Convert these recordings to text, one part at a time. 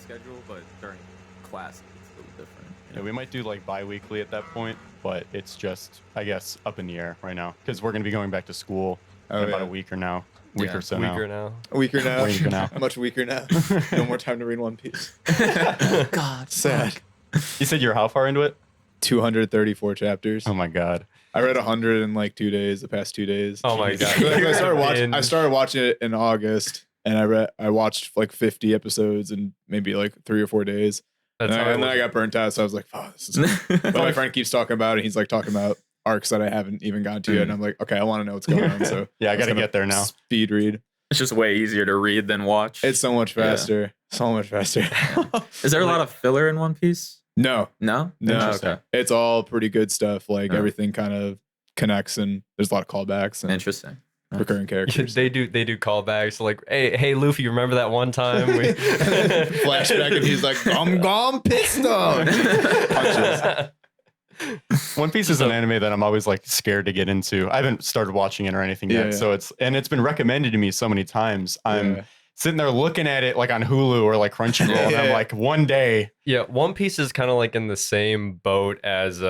schedule, but during class it's a little different. Yeah, we might do like bi-weekly at that point, but it's just, I guess, up in the air right now because we're going to be going back to school in about a week or now. Week or so now. A weaker now. Weaker now. Much weaker now. No more time to read One Piece. God, Sad. You said you're how far into it? 234 chapters. Oh my god. I read 100 in like 2 days, the past 2 days. Oh my god. I started watching it in August, and I watched like 50 episodes in maybe like 3 or 4 days. And then I got burnt out, so I was like, "Oh, this is." But my friend keeps talking about it. He's like talking about arcs that I haven't even gotten to yet, and I'm like, "Okay, I want to know what's going on." So yeah, I got to get there now. Speed read. It's just way easier to read than watch. It's so much faster. Yeah. So much faster. Is there a lot of filler in One Piece? No. No? Okay. It's all pretty good stuff. Like everything kind of connects, and there's a lot of callbacks. And interesting. Recurring characters. They do callbacks like, hey Luffy, remember that one time we flashback and he's like, gum piston. Punches. One Piece is an anime that I'm always like scared to get into. I haven't started watching it or anything yet, so it's been recommended to me so many times. I'm sitting there looking at it like on Hulu or like Crunchyroll, and I'm like, one day. Yeah, One Piece is kind of like in the same boat as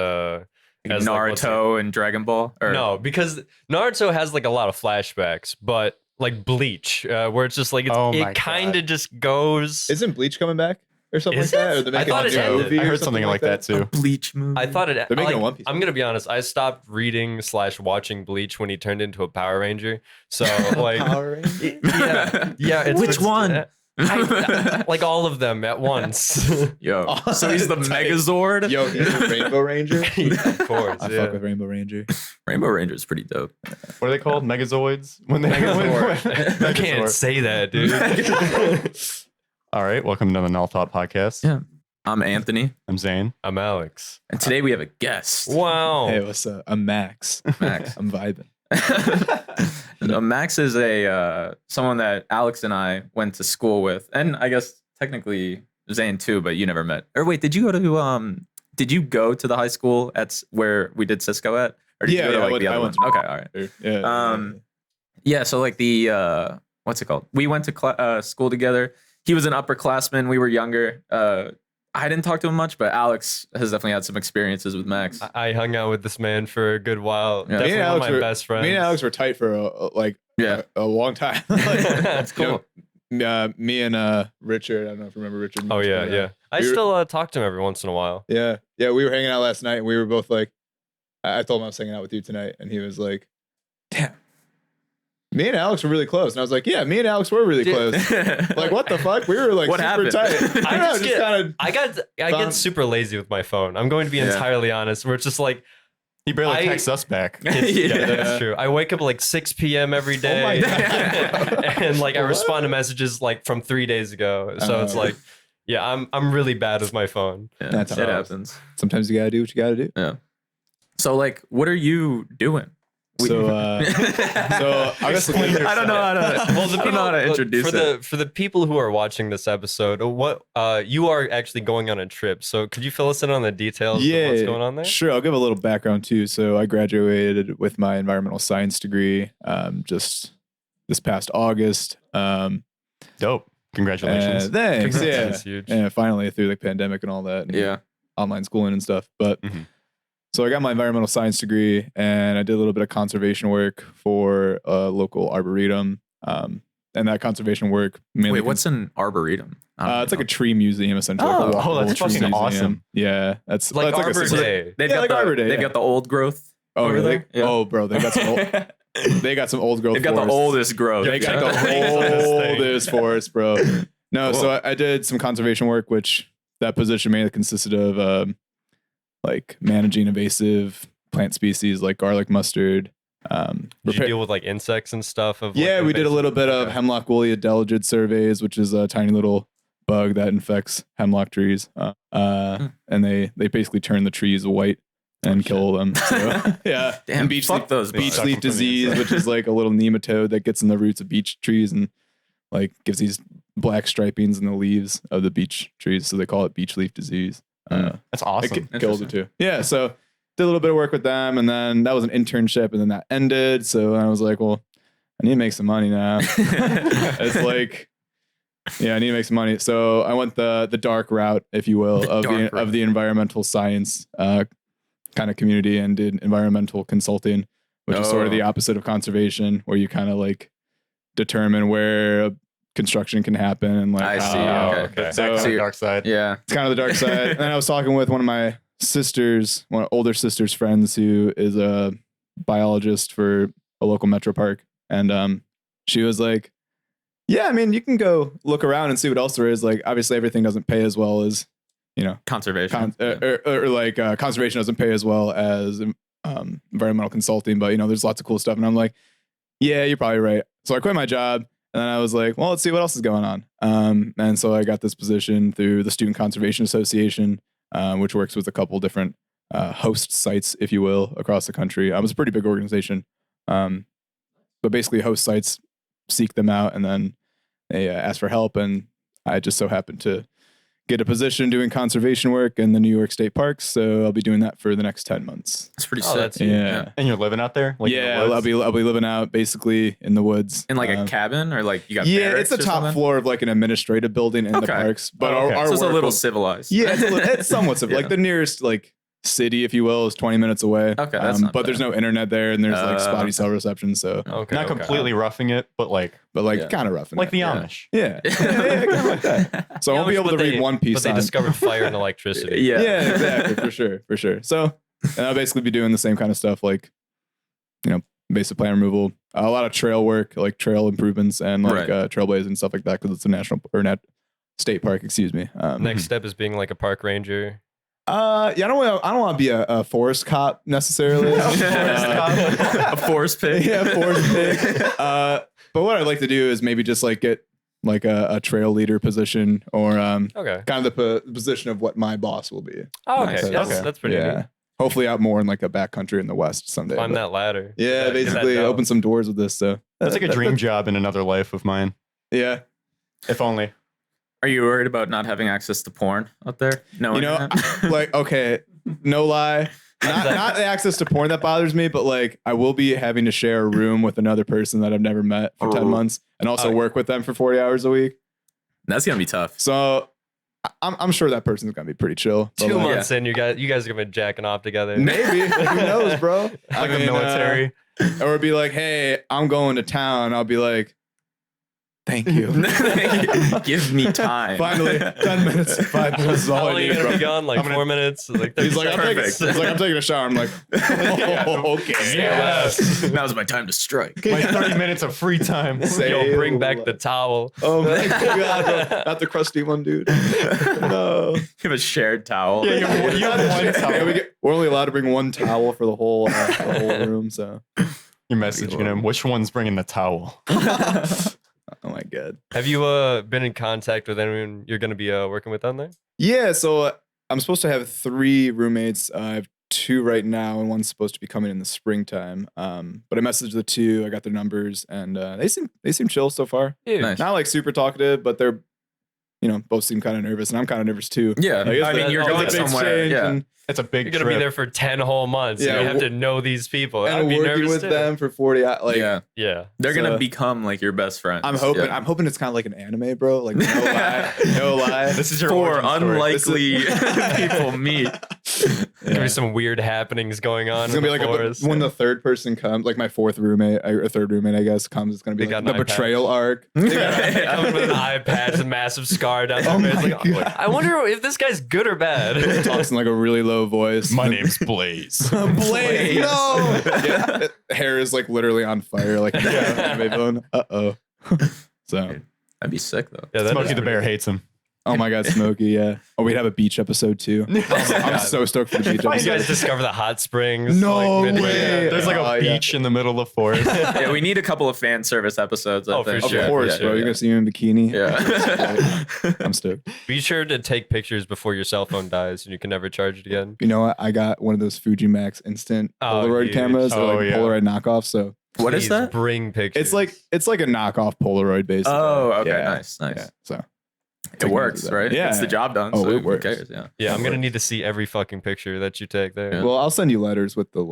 Naruto and Dragon Ball? Or? No, because Naruto has like a lot of flashbacks, but like Bleach, where it's just like it kind of just goes. Isn't Bleach coming back or something like that? Or they're making a movie. I heard something like that too. A Bleach movie. I thought it. They're making a One Piece. I'm gonna be honest. I stopped reading / watching Bleach when he turned into a Power Ranger. So like, Power Ranger? yeah. Which one? Like all of them at once. Yo, so he's the Megazord. Yo, he's a Rainbow Ranger. Of course, I fuck with Rainbow Ranger. Rainbow Ranger is pretty dope. What are they called? Megazoids? When they I can't say that, dude. All right, welcome to the Null Thought Podcast. Yeah, I'm Anthony. I'm Zane. I'm Alex. And today we have a guest. Wow. Hey, what's up? I'm Max. I'm vibing. Max is someone that Alex and I went to school with, and I guess technically Zane too, but you never met. Or wait, did you go to the high school at where we did Cisco at? Or did you go to like the other one? Okay, all right. Yeah. So like the what's it called? We went to school together. He was an upperclassman. We were younger. I didn't talk to him much, but Alex has definitely had some experiences with Max. I hung out with this man for a good while. Yeah. Definitely one of my best friends. Me and Alex were tight for a long time. That's cool. Me and Richard. I don't know if you remember Richard. Oh yeah. I still talk to him every once in a while. Yeah. We were hanging out last night, and we were both like, I told him I was hanging out with you tonight, and he was like, damn. Me and Alex were really close. And I was like, yeah, me and Alex were really close. Like, what the fuck? We were like what super happened? tight. I get super lazy with my phone. I'm going to be entirely honest. Where it's just like, he barely texts us back. Yeah, that's true. I wake up at like 6 p.m. every day. Oh my God. And like I respond to messages like from 3 days ago. So it's like, yeah, I'm really bad with my phone. Yeah, that's it happens. Sometimes you gotta do what you gotta do. Yeah. So like, what are you doing? So I guess I don't know how to. Well, I don't know how to introduce it. For the people who are watching this episode, what you are actually going on a trip. So could you fill us in on the details of what's going on there? Sure, I'll give a little background too. So I graduated with my environmental science degree just this past August. Dope. Congratulations. Thanks. That's huge. And finally through like pandemic and all that. And online schooling and stuff. But so I got my environmental science degree, and I did a little bit of conservation work for a local arboretum. And that conservation work mainly. Wait, what's an arboretum? It's like a tree museum, essentially. That's fucking awesome. Yeah, that's like that's Arbor Day. They've got Arbor Day. They've got the old growth. Oh, really? Yeah. Oh, bro, they got some old. They got some old growth. They've got the oldest growth. They got the oldest forest, bro. No, cool. So I did some conservation work, which that position mainly consisted of like managing invasive plant species like garlic mustard. Did you deal with like insects and stuff? We did a little bit of hemlock woolly adelgid surveys, which is a tiny little bug that infects hemlock trees. And they basically turn the trees white and kill them. So, yeah. Damn, and beech leaf disease, which is like a little nematode that gets in the roots of beech trees and like gives these black stripings in the leaves of the beech trees. So they call it beech leaf disease. That's awesome. It killed it too. Yeah. So did a little bit of work with them, and then that was an internship, and then that ended. So I was like, well, I need to make some money now. It's like Yeah, I need to make some money. So I went the dark route, if you will, of the environmental science kind of community, and did environmental consulting, which is sort of the opposite of conservation, where you kind of like determine where construction can happen and like. I see. Okay. So kind of dark side. Yeah, it's kind of the dark side. And then I was talking with one of my sisters, one of older sister's friends, who is a biologist for a local metro park, and she was like, yeah, I mean, you can go look around and see what else there is. Like, obviously, everything doesn't pay as well as, conservation. Conservation doesn't pay as well as environmental consulting. But, there's lots of cool stuff. And I'm like, yeah, you're probably right. So I quit my job. And then I was like, well, let's see what else is going on. And so I got this position through the Student Conservation Association, which works with a couple different host sites, if you will, across the country. It was a pretty big organization. But basically, host sites seek them out, and then they ask for help. And I just so happened to get a position doing conservation work in the New York State parks. So I'll be doing that for the next 10 months. That's pretty sick. Yeah. And you're living out there? Like I'll be living out basically in the woods. In like a cabin, or like you got it's the top floor of like an administrative building in the parks. But our so it's a little was, civilized. Yeah, it's somewhat civilized. Like the nearest like city, if you will, is 20 minutes away. Okay, that's not but there's no internet there, and there's like spotty cell reception. So not completely roughing it, but like kind of roughing like it. the Amish. Yeah, kind of like that. So I won't be able to read One Piece. But they discovered fire and electricity. Yeah, exactly, for sure. So I'll basically be doing the same kind of stuff, like basic plant removal, a lot of trail work, like trail improvements, and like trailblazing and stuff like that, because it's a national or state park. Excuse me. Next step is being like a park ranger. I don't want to be a forest cop necessarily. A forest pig. Yeah, forest pig. But what I'd like to do is maybe just like get like a trail leader position, or kind of the position of what my boss will be. Oh, okay. Nice. That's pretty neat. Hopefully out more in like a backcountry in the West someday. Climb that ladder. Yeah, basically open some doors with this. So that's like a dream job in another life of mine. Yeah. If only. Are you worried about not having access to porn out there? No, like, okay, no lie. Not the access to porn that bothers me, but like I will be having to share a room with another person that I've never met for 10 months, and also work with them for 40 hours a week. That's gonna be tough. So I'm sure that person's gonna be pretty chill. 2 months in, you guys are gonna be jacking off together. Maybe. Who knows, bro? Like the military. Or it'd be like, hey, I'm going to town. I'll be like, thank you. Give me time. Finally, 10 minutes. 5 minutes is all How long I are you need. gonna be gone? Like 4 minutes? Like He's like, I'm taking a shower. I'm like, okay. Yes. Now's my time to strike. My 30 minutes of free time. Yo, bring back the towel. Oh my god, not the crusty one, dude. No. You have a shared towel. Yeah, you have one towel. We're only allowed to bring one towel for the whole room. So you're messaging him. Which one's bringing the towel? Oh my god. Have you been in contact with anyone you're going to be working with on there? Yeah, so I'm supposed to have 3 roommates. I have 2 right now, and one's supposed to be coming in the springtime. But I messaged the 2. I got their numbers, and they seem chill so far. Nice. Not like super talkative, but they're both seem kind of nervous, and I'm kind of nervous too. Yeah, I mean, you're going somewhere. Yeah. It's a big You're going to be there for 10 whole months. Yeah, you have to know these people. And I'd be working nervous with too. them for 40 hours. Like, yeah. They're going to become like your best friends. I'm hoping it's kind of like an anime, bro. Like, no lie. This is your 4 unlikely people meet. There's going to be some weird happenings going on. It's going to be like when the third person comes, like my 4th roommate, or third roommate, I guess, comes. It's going to be like the betrayal arc. Coming with an eye patch, a massive scar down their face. Like, I wonder if this guy's good or bad. Talks in like a really low voice. My name's Blaze. Blaze, no. Yeah, hair is like literally on fire. Like, uh-oh. So that'd be sick though. Yeah, Smokey the Bear hates him. Oh my god, Smokey, yeah. Oh, we'd have a beach episode too. I'm so stoked for the beach You episode. guys discover the hot springs. No like, way. There's like a beach in the middle of the forest. Yeah, we need a couple of fan service episodes. I think. Of course, bro. You're gonna see you in a bikini. Yeah. I'm stoked. Be sure to take pictures before your cell phone dies and you can never charge it again. You know what? I got one of those Fuji Max instant Polaroid cameras. They're like Polaroid knockoffs. So what is that? Bring pictures. It's like a knockoff Polaroid, basically. Oh, okay, Yeah. nice. Yeah, so it works, right? Yeah. It's the job done. Oh, so it works. Who cares? Yeah. Yeah, I'm gonna need to see every fucking picture that you take there. Well, I'll send you letters with the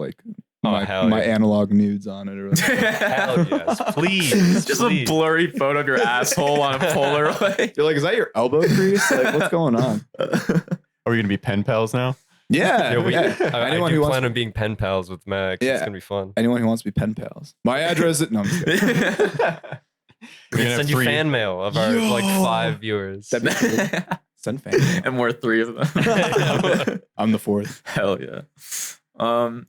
my analog nudes on it. Or hell yes, please. Just a blurry photo of your asshole on a Polaroid. You're like, is that your elbow crease? Like, what's going on? Are we gonna be pen pals now? Yeah. I do plan on being pen pals with Max. Yeah. It's gonna be fun. Anyone who wants to be pen pals. My address is no. I'm just kidding. We can send you fan mail of our like 5 viewers. Send fan mail. And we're 3 of them. I'm the 4th. Hell yeah.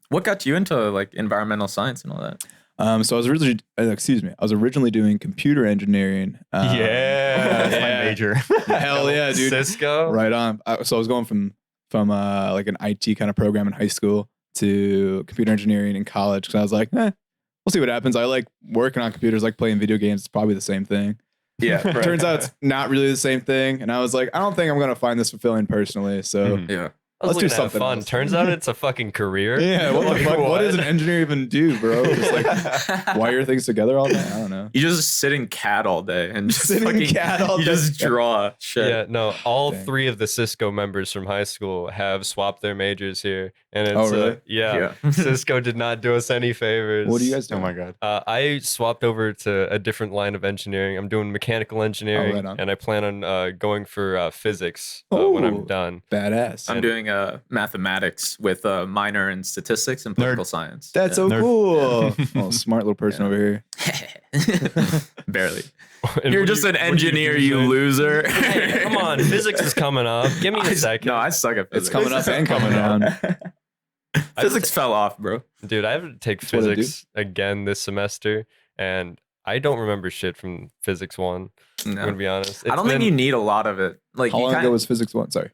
What got you into like environmental science and all that? So I was originally doing computer engineering. That's my major. Hell yeah, dude. Cisco. Right on. So I was going from like an IT kind of program in high school to computer engineering in college because I was like, we'll see what happens. I like working on computers, like playing video games. It's probably the same thing. Yeah. Right. Turns out it's not really the same thing. And I was like, I don't think I'm going to find this fulfilling personly. So yeah. Let's do something fun. else. Turns out it's a fucking career. Yeah, what the fuck? What does an engineer even do, bro? Just like wire things together all day? I don't know. You just sit in CAD all day and just Sit in CAD all you day. just draw shit. Yeah, no, all Dang. 3 of the Cisco members from high school have swapped their majors here. And it's really? yeah. Cisco did not do us any favors. What do you guys do? Oh my god. I swapped over to a different line of engineering. I'm doing mechanical engineering, right on. and I plan on going for physics when I'm Ooh. done. Badass. I'm doing mathematics with a minor in statistics and political science. That's so Nerd. cool. Oh, smart little person over here. Barely. And You're what just do an what do engineer, do, you Shane? loser. Hey, come on, physics is coming up. Give me a second. No, I suck at physics. It's coming up and coming down. Physics fell off, bro. Dude, I have to take what I do. physics again this semester, and I don't remember shit from physics 1. I'm No. gonna be honest. I don't think you need a lot of it. Like, How you long kinda, ago was physics 1? Sorry.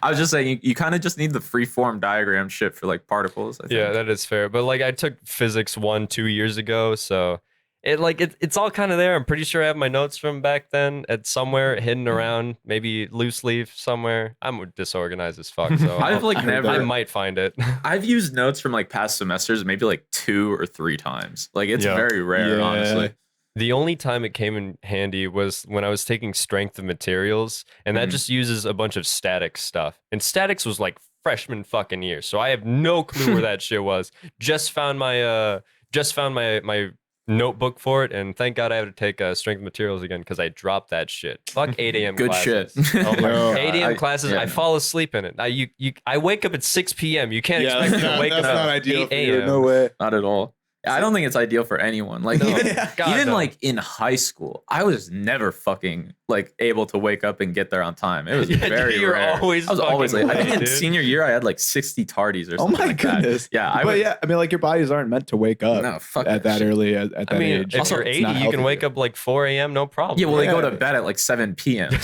I was just saying, you kind of just need the free form diagram shit for like particles. I think. Yeah, that is fair. But like, I took physics 1 2 years ago, so it's all kind of there. I'm pretty sure I have my notes from back then at somewhere hidden around, maybe loose leaf somewhere. I'm disorganized as fuck, so I've like never. I might find it. I've used notes from like past semesters maybe like 2 or 3 times. Like it's very rare, Yeah. honestly. The only time it came in handy was when I was taking strength of materials, and that just uses a bunch of statics stuff. And statics was like freshman fucking year, so I have no clue where that shit was. Just found my my notebook for it, and thank God I have to take strength of materials again because I dropped that shit. Fuck 8 a.m. Good classes. shit. Oh my God. 8 a.m. I- classes, yeah, I no. fall asleep in it. I wake up at 6 p.m. You can't expect me to wake up that's not at ideal 8 for you. a.m. No way. Not at all. I don't think it's ideal for anyone. Like No. God, even no. like in high school, I was never fucking like able to wake up and get there on time. It was Yeah, very you're rare. always I was always fucking late. I think late, in dude. senior year I had like 60 tardies or Oh something my like that. goodness. Yeah, I But would, yeah, I mean, like your bodies aren't meant to wake up no, fuck at that shit. early at that I mean, age. if Also, you're it's 80, not you healthy can wake for up like 4 a.m. No problem. Yeah, well, they go Yeah. to bed at like 7 p.m. you.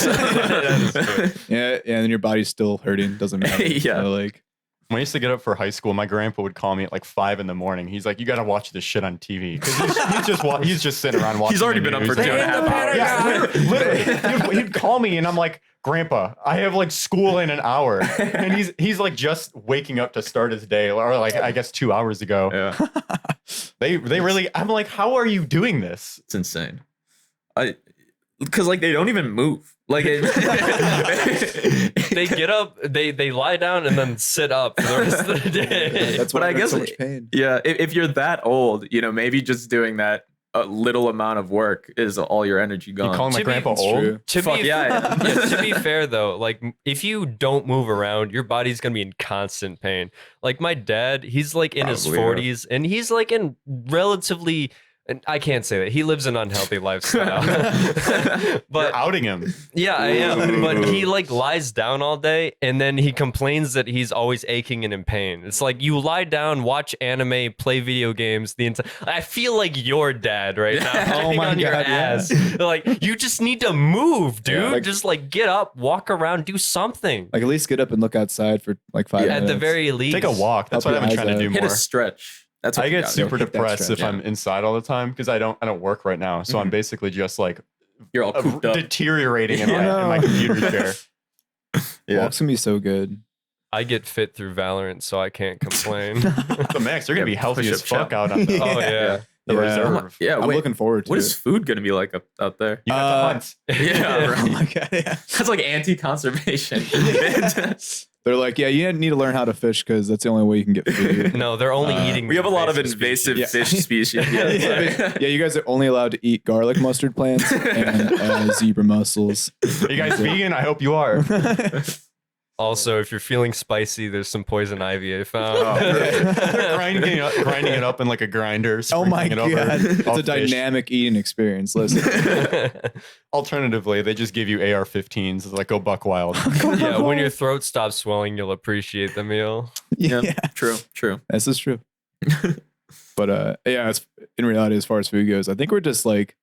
Yeah, and then your body's still hurting. Doesn't matter. Yeah. So, like, When I used to get up for high school, my grandpa would call me at like 5 in the morning. He's like, "You got to watch this shit on TV." Because he's just sitting around watching. He's already the been up news. for 2.5 hours. Yeah, literally. He'd call me and I'm like, "Grandpa, I have like school in an hour," and he's like just waking up to start his day, or like I guess 2 hours ago. Yeah, They really. I'm like, how are you doing this? it's insane. Because like they don't even move. Like They get up, they lie down, and then sit up for the rest of the day. that's But why I I'm in guess so much pain. yeah, if you're that old, you know, maybe just doing that a little amount of work is all your energy You gone. calling my To be- grandpa It's old? true. To Fuck be, yeah. to be fair though, like if you don't move around, your body's gonna be in constant pain. Like my dad, he's like in his Probably, 40s, and he's like in relatively. And I can't say that he lives an unhealthy lifestyle, You're but outing him. yeah, I am. But he like lies down all day, and then he complains that he's always aching and in pain. It's like you lie down, watch anime, play video games. The entire. I feel like your dad right now, Yeah. kicking my on your God, yeah. ass. Like you just need to move, dude. Yeah, like- just like get up, walk around, do something. Like at least get up and look outside for like 5 minutes. At the very least, Take a walk. That's Help what I've been your trying to eyes do out. Hit a more. stretch. That's what I you get gotta super Hit that depressed stretch, if I'm inside all the time because I don't work right now. So I'm basically just like do. You're all cooped up. deteriorating in, Yeah. in my computer chair. Yeah. Walk's gonna be so good. I get fit through Valorant, so I can't complain. So Max, you're gonna be healthy push as up fuck challenge. out on the, Oh yeah. the Yeah. reserve. Yeah, I'm wait. looking forward to What it. is food gonna be like out there? You got to hunt. Yeah, Oh right. my god, yeah. That's like anti-conservation. They're like, yeah, you need to learn how to fish because that's the only way you can get food. No, they're only eating. We have a lot of invasive invasive species. fish species. Yeah. Yeah, you guys are only allowed to eat garlic mustard plants and zebra mussels. Are you guys vegan? I hope you are. Also, if you're feeling spicy, there's some poison ivy I found. They're grinding it up in like a grinder. Oh my sprinkling it god, over it's all a fish. dynamic eating experience. Listen, Alternatively, they just give you AR-15s. It's like go buck wild. Yeah, when your throat stops swelling, you'll appreciate the meal. yeah, True. this is true. But yeah, it's, in reality, as far as food goes, I think we're just like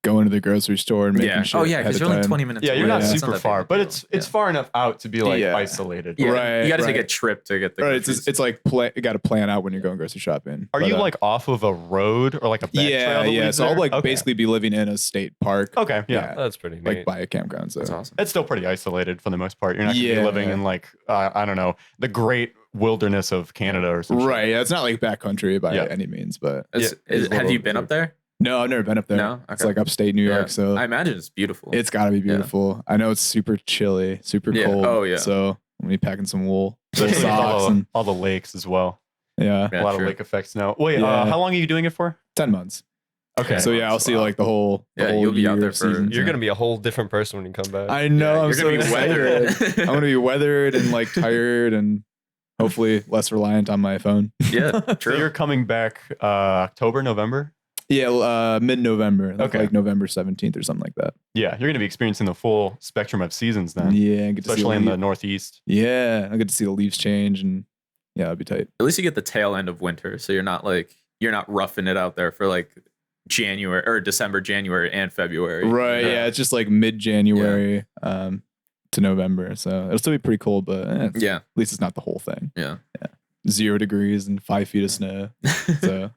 going to the grocery store and making shit. Oh yeah, ahead because of you're only time. 20 minutes. Yeah, you're away. not It's super that big far, of a but deal. it's far enough out to be like Yeah. isolated. Yeah, Right, you got to take a right. trip to get the. Right, groceries. it's like you got to plan out when you're going grocery shopping. Are But, you like off of a road or like a back trail Yeah, that yeah. leads So I'll there? like Okay. basically be living in a state park. Okay, yeah. That's pretty neat. Like by a campground. So That's awesome. It's still pretty isolated for the most part. You're not going to Yeah. be living in like I don't know, the great wilderness of Canada or something. right, yeah, it's not like backcountry by Yeah. any means, but Have you been up there? no, I've never been up there. No? It's Okay. like upstate New York, Yeah. so I imagine it's beautiful. it's got to be beautiful. I know it's super chilly, super Yeah. cold. Oh, yeah. So I'm gonna be packing some wool, Especially with socks, and all the lakes as well. yeah, Yeah, a lot true. of lake effect snow. Wait, Yeah. how long are you doing it for? 10 months. Okay. So yeah, I'll see Wow. like the whole. Yeah, you'll be out year there of for- seasons. You're gonna be a whole different person when you come back. I know. Yeah, I'm you're so gonna be excited. weathered. I'm gonna be weathered and like tired and hopefully less reliant on my phone. Yeah, So true. you're coming back October, November? Yeah, mid-November, Okay. like November 17th or something like that. Yeah, you're going to be experiencing the full spectrum of seasons then. Yeah, I get to see Especially in the leaves. Northeast. Yeah, I get to see the leaves change and yeah, it'll be tight. At least you get the tail end of winter, so you're not roughing it out there for like January or December, January, and February. Right. Yeah, it's just like mid-January to November, so it'll still be pretty cold, but Yeah. at least it's not the whole thing. Yeah. 0 degrees and 5 feet of snow. So,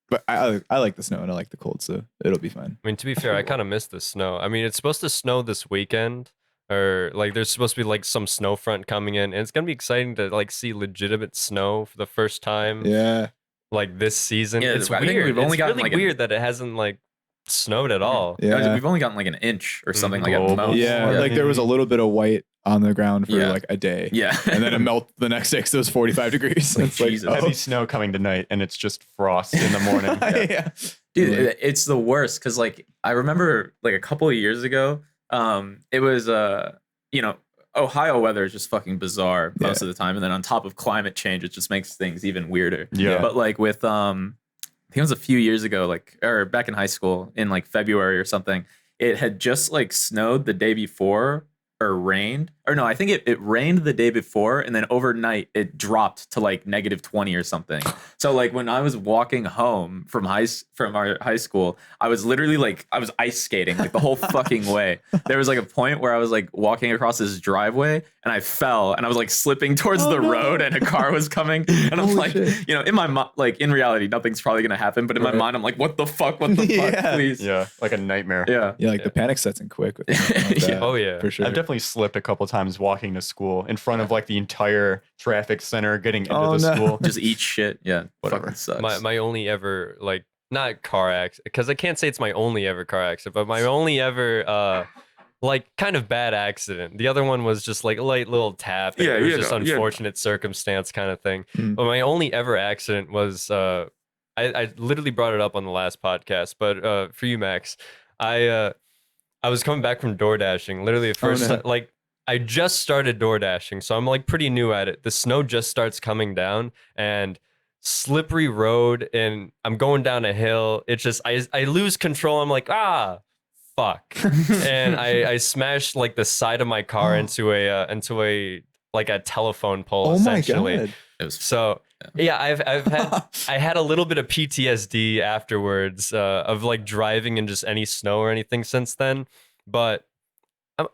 but I like the snow and I like the cold, so it'll be fine. I mean, to be fair, I kind of miss the snow. I mean, it's supposed to snow this weekend, or like there's supposed to be like some snow front coming in, and it's gonna be exciting to like see legitimate snow for the first time, Yeah. like this season. Yeah, It's I think weird. we've only it's gotten, really like, weird that it hasn't like snowed at all. Yeah. We've only gotten like an inch or something like Oh, at most. Yeah, like there was a little bit of white on the ground for Yeah. like a day. Yeah. And then it melted the next day because it was 45 degrees. Like, It's like, Jesus. Heavy snow coming tonight, and it's just frost in the morning. yeah. Dude, Really? it's the worst because like I remember like a couple of years ago, it was Ohio weather is just fucking bizarre most of the time, and then on top of climate change, it just makes things even weirder. Yeah. But like with I think it was a few years ago, like or back in high school in like February or something, it had just like snowed the day before or rained. Or no, I think it rained the day before, and then overnight it dropped to like -20 or something. So like when I was walking home from our high school, I was literally like I was ice skating like the whole fucking way. There was like a point where I was like walking across this driveway and I fell and I was like slipping towards the road and a car was coming and I'm Holy like, shit. in my like in reality nothing's probably gonna happen, but in my Right. mind I'm like, what the fuck, fuck, Yeah. please. Yeah, like a nightmare. Yeah. Yeah, like the panic sets in quick. With something like that, Oh yeah. for sure. I've definitely slipped a couple times walking to school in front of like the entire traffic center getting into Oh, the no. school. Just eat shit. Yeah. Whatever. Fucking sucks. My only ever like not car accident, because I can't say it's my only ever car accident, but my only ever like kind of bad accident. The other one was just like a light little tap. And Yeah, it was you just know, yeah. unfortunate circumstance kind of thing. Mm. But my only ever accident was I literally brought it up on the last podcast, but for you, Max, I was coming back from door dashing. Literally the first no. like I just started door dashing, so I'm like pretty new at it. The snow just starts coming down and slippery road, and I'm going down a hill. It's just I lose control. I'm like, fuck. And I smashed like the side of my car into a like a telephone pole Oh my essentially. god. It was So yeah, I had a little bit of PTSD afterwards of like driving in just any snow or anything since then. But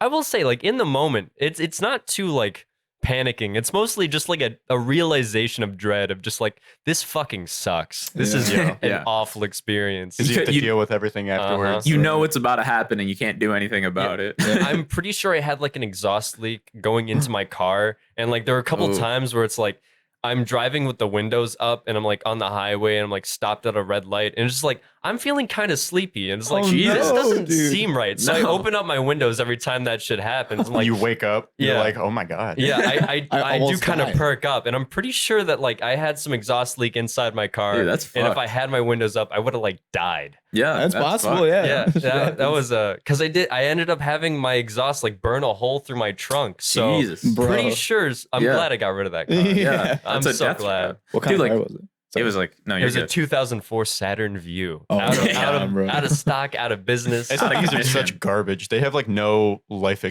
I will say, like in the moment, it's not too like panicking. It's mostly just like a realization of dread of just like this fucking sucks. This is Yeah. an Yeah. awful experience. Because you have to You- deal with everything afterwards. you know what's about to happen and you can't do anything about it. I'm pretty sure I had like an exhaust leak going into my car, and like there were a couple Ooh. times where it's like I'm driving with the windows up and I'm like on the highway and I'm like stopped at a red light and it's just like I'm feeling kind of sleepy. And it's like, Oh, this no, doesn't dude. seem right. So I open up my windows every time that shit happens. I'm like, you wake up, you're Yeah. like, oh my God. yeah, I do almost kind of died. perk up. And I'm pretty sure that like I had some exhaust leak inside my car. Dude, that's and if fucked. I had my windows up, I would have like died. Yeah, That's possible. fucked. Yeah. Yeah, that was because I ended up having my exhaust like burn a hole through my trunk. So Jesus. Bro. pretty sure I'm Yeah. glad I got rid of that car. Yeah. I'm That's a so death glad. trap. What kind Dude, of car like, was it? It was like, no, It you're was a good. 2004 Saturn View. Oh, out, yeah, bro. out of stock, out of business. These things are such garbage. They have like no life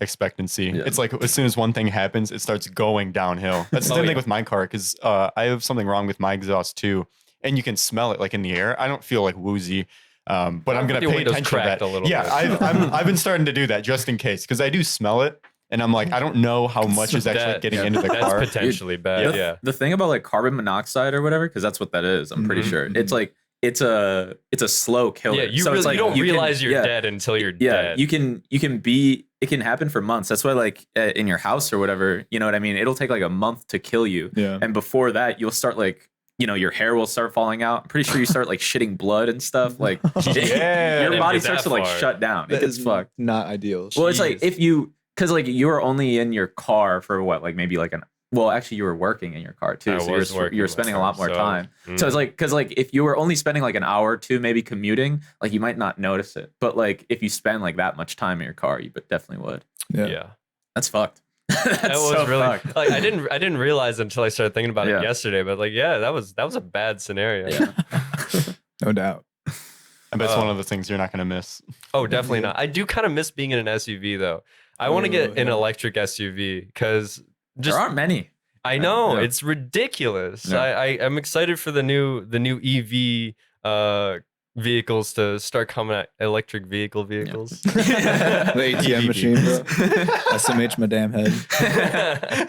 expectancy. Yeah. It's like as soon as one thing happens, it starts going downhill. That's the Oh, same yeah. thing with my car because I have something wrong with my exhaust too, and you can smell it like in the air. I don't feel like woozy, but I'm gonna your pay windows attention to cracked that. a little Yeah, bit. I've been starting to do that just in case because I do smell it, and I'm like, I don't know how much is actually That- getting yeah, into the That's car. potentially bad. The, Yeah. the thing about like carbon monoxide or whatever, because that's what that is. I'm pretty Mhm, sure mhm. it's like it's a slow killer. Yeah, you, so really, it's like you don't can- realize you're yeah, dead until you're Yeah, dead. you can be. It can happen for months. That's why like in your house or whatever, you know what I mean. It'll take like a month to kill you, Yeah. and before that, you'll start like. Your hair will start falling out. I'm pretty sure you start like shitting blood and stuff. Like, Yeah, your didn't body get starts that to like far. shut down. It That gets is fucked. not ideal. Well, it's like Jeez. if you, because like you were only in your car for what, like maybe like well, actually you were working in your car too, I so was you were working spending a with lot her, more so, time. mm. So it's like, because like if you were only spending like an hour or two maybe commuting, like you might not notice it. But like if you spend like that much time in your car, you definitely would. yeah. That's fucked. That's That was so really fucked. like I didn't realize until I started thinking about Yeah. it yesterday. But like, yeah, that was a bad scenario. Yeah. No doubt. I bet it's one of the things you're not gonna miss. Oh, definitely not. I do kind of miss being in an SUV though. I want to get an yeah. electric SUV because There aren't many. I know Yeah. it's ridiculous. Yeah. I'm excited for the new EV vehicles to start coming out. Electric vehicles. The ATM machine, bro. SMH my damn head.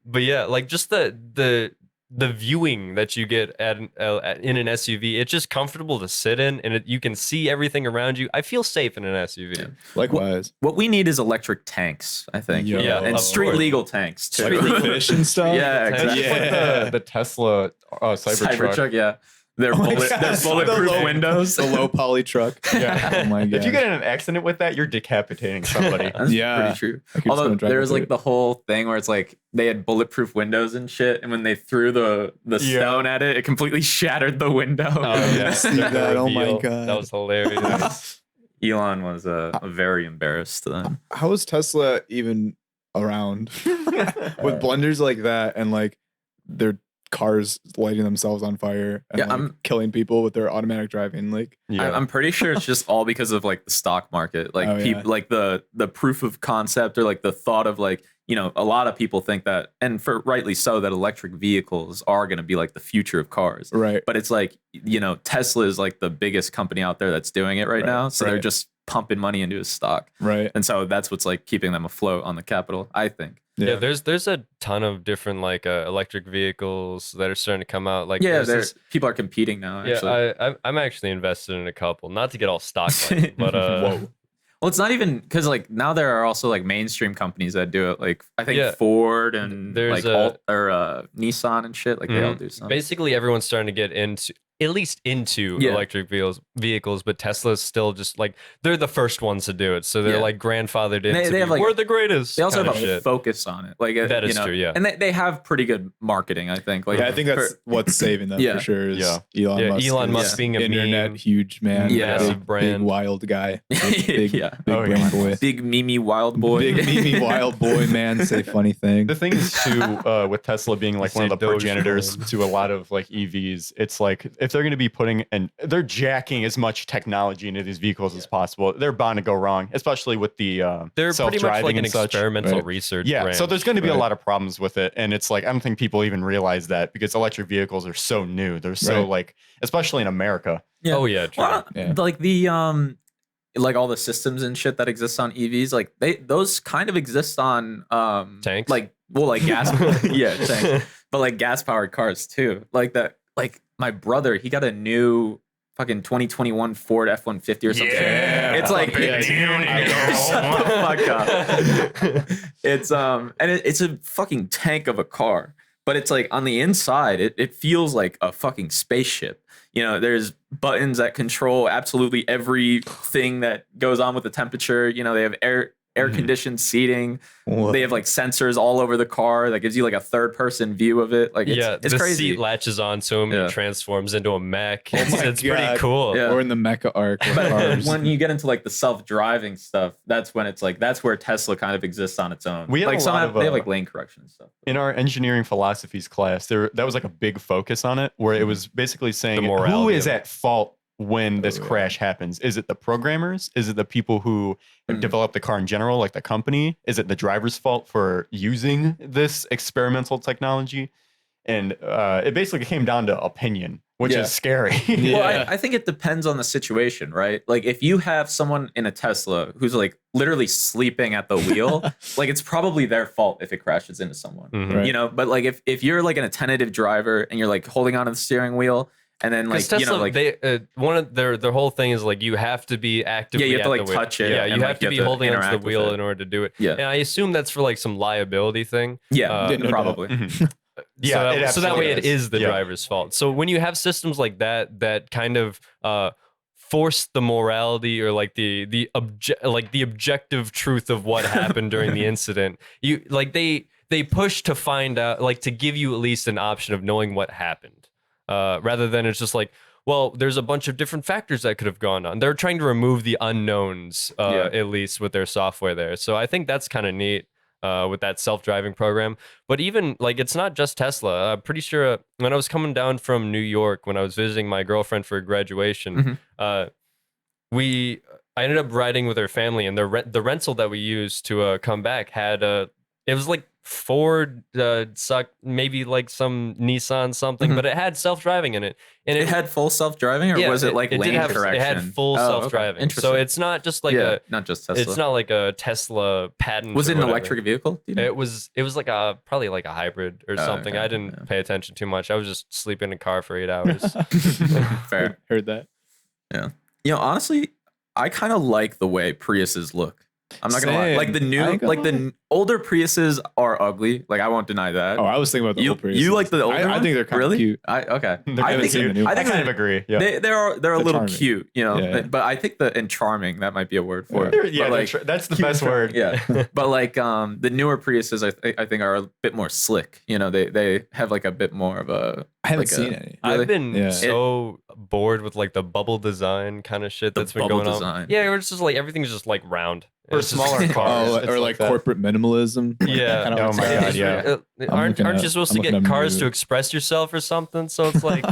But yeah, like just the viewing that you get in an SUV, it's just comfortable to sit in, and you can see everything around you. I feel safe in an SUV. Yeah. Likewise. What we need is electric tanks, I think. Yeah, and of street course. legal tanks too. Street legal. Fish and stuff. Yeah, Tanks. exactly. Just like Yeah. the Tesla Cybertruck. Cybertruck, yeah. They're, Oh my bullet, God. they're bulletproof The low- windows. The low poly truck. Yeah. Oh my god. If you get in an accident with that, you're decapitating somebody. That's Yeah. pretty true. I keep Although gonna drive there's into like it. the whole thing where it's like they had bulletproof windows and shit, and when they threw the Yeah. stone at it, it completely shattered the window. Oh, yeah. See that? Oh my Reveal. God. That was hilarious. Elon was very embarrassed then. How is Tesla even around with blunders like that and like their cars lighting themselves on fire and Yeah, like, I'm- killing people with their automatic driving? Like, I'm pretty sure it's just all because of like the stock market, like Oh, yeah. people, like the proof of concept or like the thought of like, a lot of people think that, and for rightly so, that electric vehicles are going to be like the future of cars. right. But it's like, Tesla is like the biggest company out there that's doing it right now. So they're right. just pumping money into his stock. Right. And so that's what's like keeping them afloat on the capital, I think. Yeah, there's a ton of different like electric vehicles that are starting to come out. Like Yeah, there's this- people are competing now, yeah, actually. I'm actually invested in a couple. Not to get all stock money, but Whoa. Well, it's not even because like now there are also like mainstream companies that do it. Like I think Yeah. Ford and There's like Nissan and shit. Like they all do something. basically everyone's starting to get into Yeah. electric vehicles, but Tesla's still just like they're the first ones to do it. So they're Yeah. like grandfathered into They have, be, like, we're the greatest. They also kind have of a shit. focus on it. Like That is true, yeah. And they have pretty good marketing, I think. Like Yeah, I think that's what's saving them Yeah. for sure. Is Yeah. Elon Yeah, Musk. Elon is Musk being a internet meme. huge man. Yeah. Massive big, brand. big wild guy. Big, Yeah. big Oh, brain yeah. boy. big Mimi wild boy. Big Mimi wild boy man say funny things. The thing is too, with Tesla being like one of the Say Dogecoin. progenitors to a lot of like EVs, it's like if they're going to be putting and they're jacking as much technology into these vehicles as possible, they're bound to go wrong, especially with the They're pretty much self-driving like an and such. experimental Right. research. Yeah, brand. so there's going to be a Right. lot of problems with it, and it's like I don't think people even realize that because electric vehicles are so new. They're so Right. like, especially in America. Yeah. Oh yeah, true. Well, Yeah. like like all the systems and shit that exists on EVs, like those kind of exist on Tanks? like gas yeah, tanks. But like gas powered cars too. Like that, like my brother, he got a new fucking 2021 Ford F-150 or something. Yeah. It's like Yeah. shut the fuck up. It's and it's a fucking tank of a car. but it's like on the inside, it feels like a fucking spaceship. You know, there's buttons that control absolutely everything that goes on with the temperature. You know, they have air conditioned seating. What? They have like sensors all over the car that gives you like a third person view of it. Like it's the crazy. seat latches onto him and transforms into a mech. It's God. pretty cool. Yeah. Or in the mecha arc. with But cars. when you get into like the self-driving stuff, that's when it's like that's where Tesla kind of exists on its own. We have like a lot of, they have like lane correction and stuff. In our engineering philosophies class, that was like a big focus on it, where it was basically saying The who morality is of it. at fault when this crash happens. Is it the programmers? Is it the people who develop the car in general, like the company? Is it the driver's fault for using this experimental technology? And it basically came down to opinion, which is scary. Well, I think it depends on the situation, right? Like if you have someone in a Tesla who's like literally sleeping at the wheel, like it's probably their fault if it crashes into someone, Right. you know? But like if you're like an attentive driver and you're like holding onto the steering wheel and then like, Tesla, you know, like they one of their whole thing is like you have to be actively you have to at like the wheel. touch it. Yeah, and, you like, have to be holding onto the wheel in order to do it. Yeah. And I assume that's for like some liability thing. Yeah, no probably. Yeah, so that way it absolutely is the driver's fault. So when you have systems like that kind of force the morality or like the objective truth of what happened during the incident, you like they push to find out, like to give you at least an option of knowing what happened, rather than it's just like, well, there's a bunch of different factors that could have gone on. They're trying to remove the unknowns, at least with their software there. So I think that's kind of neat. With that self-driving program. But even like it's not just Tesla. I'm pretty sure when I was coming down from New York when I was visiting my girlfriend for graduation, I ended up riding with her family, and the rental that we used to come back had it was like Ford, maybe like some Nissan something, but it had self-driving in it. And it had full self-driving, or was it like lane correction? It had full self-driving. Okay. So it's not just like not just Tesla. It's not like a Tesla patent. Was or it an whatever. electric vehicle? Do you know? It was like probably like a hybrid or something. okay, I didn't pay attention too much. I was just sleeping in a car for 8 hours. Fair. Heard that. Yeah. You know, honestly, I kind of like the way Priuses look. I'm not gonna lie. Like the older Priuses are ugly. Like I won't deny that. Oh, I was thinking about the old Priuses. You like the older I ones? think they're kind of cute. Okay. I kind of agree. Yeah. They're a little charming. cute, you know. Yeah. But I think and charming, that might be a word for it. Yeah, but that's the best word. Yeah. But like the newer Priuses, I think are a bit more slick. You know, they have like a bit more of a. I haven't like seen any. Really? I've been so bored with like the bubble design kind of shit that's been bubble going design. on. Yeah, it's just like everything's just like round. For It's just- smaller cars. Oh, or like that. corporate minimalism. Like, Yeah. kinda Oh like my that. God, yeah. Aren't looking you at- supposed I'm to looking get at cars to movies. express yourself or something? So it's like,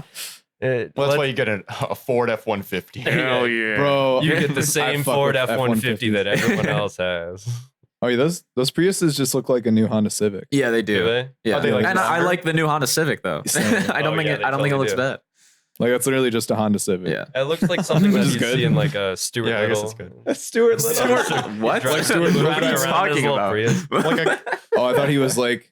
Well, that's why you get a Ford F-150. Hell yeah, Bro, You get the I same fuck Ford with F-150 that everyone else has. Oh, yeah, those Priuses just look like a new Honda Civic. Yeah, they do. Do they? Yeah, Are they, like, and I longer? like the new Honda Civic though. I don't Oh, think yeah, it. they I don't think it totally looks do. bad. Like that's literally just a Honda Civic. Yeah. It looks like something Which that is you good. see in like a Stuart Yeah, I guess Little. it's good. Stuart What? Like Stuart Little. What are you Drives talking about? Oh, I thought he was like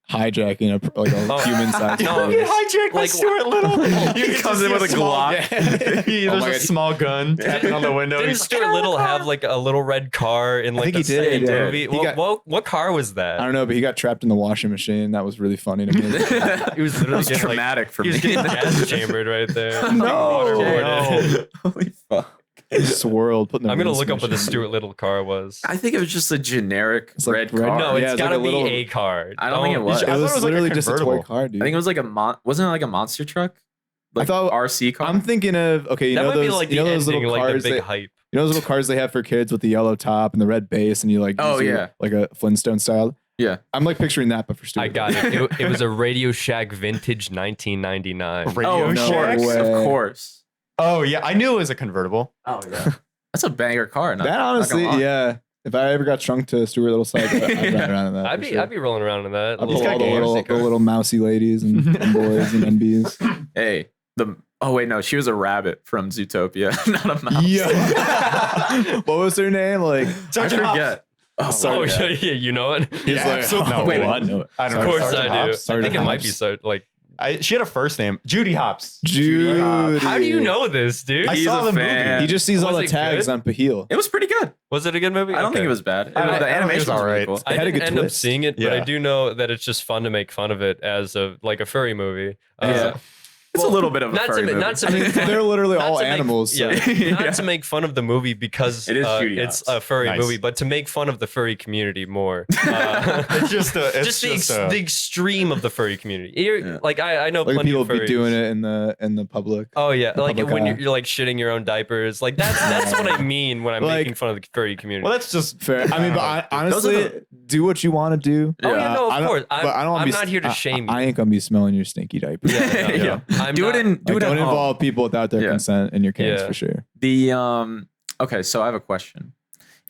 hijacking a human-sized no, Prius. hijacked by Stuart Little. He comes in with a Glock. There's Oh my a God. small gun tapping on the window. Didn't He's Stuart Little have like a little red car in like think the he did, same yeah. movie? He What car was that? I don't know, but he got trapped in the washing machine. That was really funny to me. He was That literally was getting, traumatic for he me. was getting gas chambered right there. No. Waterboarded. Holy fuck. He swirled. Put in the I'm gonna rinse look up what the machine. Stuart Little car was. I think it was just a generic It's like red red- car. No, Yeah, it's it's like gotta a be little- a car. I don't think it was. It I thought was it was like a literally just a toy convertible. car, dude. I think it was like wasn't it like a monster truck? Like I thought RC car. I'm thinking of you That know might those be like you know the those ending, little like the cars big that, hype. you know those little cars they have for kids with the yellow top and the red base and you like Oh, use yeah. like a Flintstone style. Yeah. I'm like picturing that, but for Stuart. I got it. It was a Radio Shack vintage 1999. Radio Oh, of no course. way. Of course. Oh yeah, I knew it was a convertible. Oh yeah. That's a banger car. That honestly, yeah. If I ever got shrunk to Stuart Little size, I'd ride around in that. I'd for be sure. I'd be rolling around in that. I'll He's pull got all the games. little mousy ladies and boys and NBs. Hey, oh wait, no, she was a rabbit from Zootopia, not a mouse. Yeah. What was her name? Like, I forget. Oh, Sorry. Oh yeah, you know it. he's Yeah, like, absolutely. no, Wait, I know it. I don't Of know. course Sergeant I do. Hobbs? I think it Sergeant might be Hobbs? so like She had a first name, Judy Hopps. Judy. How do you know this, dude? I He's saw a the fan. movie. He just sees all Was the it tags good? on Pahil. It was pretty good. Was it a good movie? I don't think it was bad. The animation was alright. really cool. I had a didn't good end up twist. seeing it, but I Yeah. do know that it's just fun to make fun of it as a furry movie. Yeah. It's a little bit of a Not furry movie. to make fun. They're literally Not all to make- animals. So. Yeah, not Yeah. to make fun of the movie because It is Judy it's Hopps. a furry Nice. movie, but to make fun of the furry community more. It's just The extreme of the furry community. Yeah. Like I know Like plenty people of be furries. doing it in the public. Oh yeah, the like public when eye. you're like shitting your own diapers. Like that's what I mean when I'm Like- making fun of the furry community. Well, that's just Fair. I mean, but Those are honestly, do what you want to do. Oh, yeah, no, of I don't- course. but I don't wanna I'm be- not here to shame I you. ain't gonna be smelling your stinky diaper. Yeah, no, Yeah. I'm Do not- it at Don't home. involve people without their Yeah. consent in your case Yeah. for sure. The okay, so I have a question.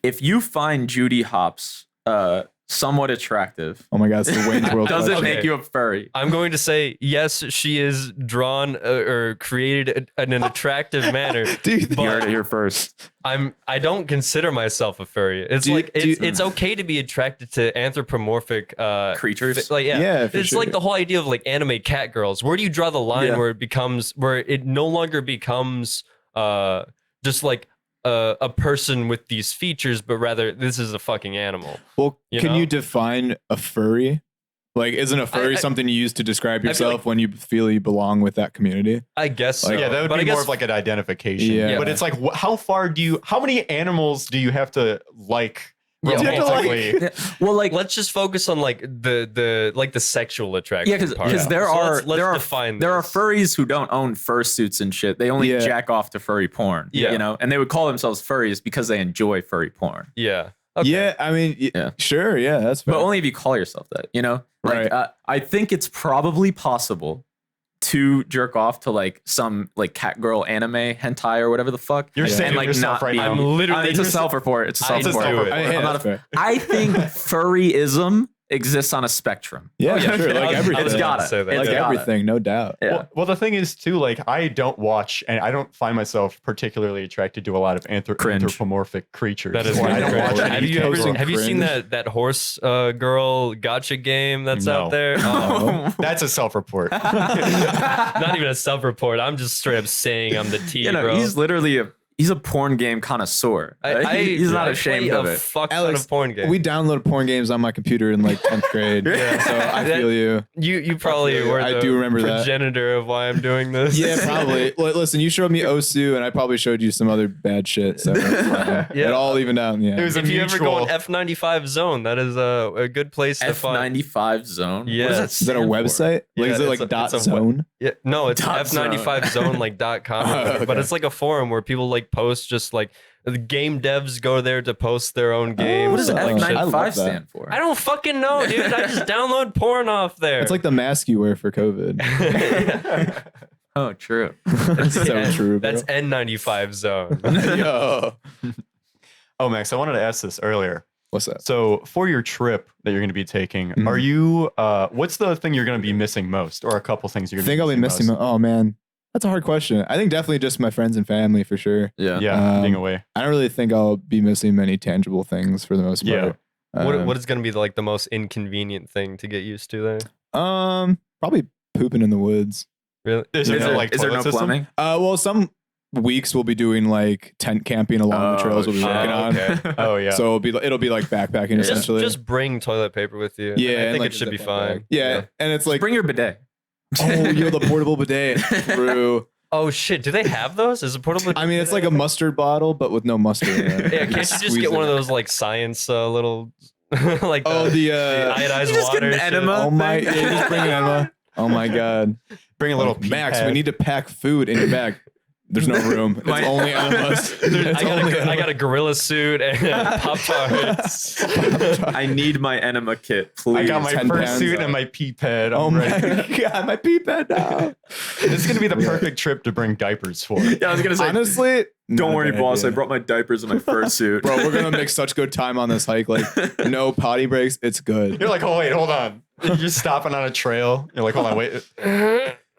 If you find Judy Hopps somewhat attractive, Oh my god, it's the Wayne's World. does it collection. make you a furry? I'm going to say yes. She is drawn or created in an attractive manner. Dude, You heard it here first. I don't consider myself a furry. It's Do you- like do you- it's okay to be attracted to anthropomorphic Creatures? Like Yeah, for it's sure. like the whole idea of like anime cat girls. Where do you draw the line Yeah. where it no longer becomes just like a person with these features, but rather this is a fucking animal. Well, You can know? you define a furry? Like, isn't a furry I- something you use to describe feel yourself like- when you feel you belong with that community? I guess so. Like- yeah, that would But be I guess more of like an identification. Yeah. But it's like, how many animals do you have to like Yeah, you have to like- romantically? Well, like let's just focus on like the sexual attraction. yeah, because part. there So are let's define there are this. furries who don't own fursuits and shit. They only Yeah. jack off to furry porn. Yeah. You know, and they would call themselves furries because they enjoy furry porn. Yeah. Okay. Yeah, I mean, Yeah. sure, yeah, that's fair. But only if you call yourself that, you know? Like, Right. I think it's probably possible to jerk off to like some like cat girl anime hentai or whatever the fuck. You're Yeah. saying And, like, yourself not right be- now. I'm literally It's a self-report. It's a I self-report. do it. I, hey, I'm not that's a- fair. I think furryism exists on a spectrum. Yeah, Oh, yeah, sure, like I was everything. It's about gotta. to say that. It's like gotta. everything, no doubt. Yeah. Well, the thing is too, like I don't watch and I don't find myself particularly attracted to a lot of Cringe. anthropomorphic creatures. That is Or I don't cringe. watch Have any you posting have you seen cringe. that horse girl gotcha game that's No. out there? Oh. That's a self-report. Not even a self-report. I'm just straight up saying I'm the T, You know, bro. he's literally he's a porn game connoisseur. He's not ashamed of a it. fuck ton Alex, of porn games. We downloaded porn games on my computer in like 10th grade. Yeah. So I feel you. You probably you. were I the do remember that. progenitor of why I'm doing this. Yeah, probably. Listen, you showed me Osu, and I probably showed you some other bad shit. So it all evened out. Yeah. It was a If you ever go on mutual. F95 zone, that is a good place to find. F95 zone. What Yes. does Is that a stand for? website? Like, Yeah, is it it's like a- dot it's a zone? Yeah, no, it's Dot F95 zone like .com, Oh, okay. but it's like a forum where people like post just like the game devs go there to post their own games. What does Oh, and, like, I shit. love F95 that. stand for? I don't fucking know, dude. I just download porn off there. It's like the mask you wear for COVID. Oh, true. That's so true, bro. That's N95 zone. Yo. Oh, Max, I wanted to ask this earlier. What's that? So for your trip that you're going to be taking, Mhm. are you? What's the thing you're going to be missing most, or a couple things you're I going to think I'll be missing. most? Oh man, that's a hard question. I think definitely just my friends and family for sure. Yeah. Yeah, being away. I don't really think I'll be missing many tangible things for the most Yeah. part. What is going to be like the most inconvenient thing to get used to there? Probably pooping in the woods. Really? Is there Is no, there, like is there toilet no system? plumbing? Well, some weeks we'll be doing like tent camping along the trails we'll be shit. working on. okay. Oh yeah. So it'll be like backpacking essentially. Just bring toilet paper with you. Yeah, I and, think like, it should a be Ziploc fine. bag. Yeah, and it's like Bring your bidet. oh, yo, the portable bidet. True. Oh shit, do they have those? Is it portable? I mean, it's like a mustard bottle, but with no mustard in it. Yeah, can't you just Squeeze get one it. of those like science little like Oh, the iodized You just get water? an shit? enema. oh my, yeah, just bring an enema. Oh my god. Bring a little Like, Max, pee-pad. we need to pack food in your bag. There's no room. It's My- only enemas. It's only I got a gorilla suit and Pop Tarts. I need my enema kit, please. I got my 10 first pounds. suit and my pee pad. Oh I'm my ready. god, my pee pad now. This is gonna be the perfect trip to bring diapers for. Yeah, I was gonna say. Honestly, don't not a worry, bad boss. idea. I brought my diapers and my fursuit. Bro, we're gonna make such good time on this hike. Like, no potty breaks. It's good. You're like, oh wait, hold on. You're just stopping on a trail. You're like, hold on, wait.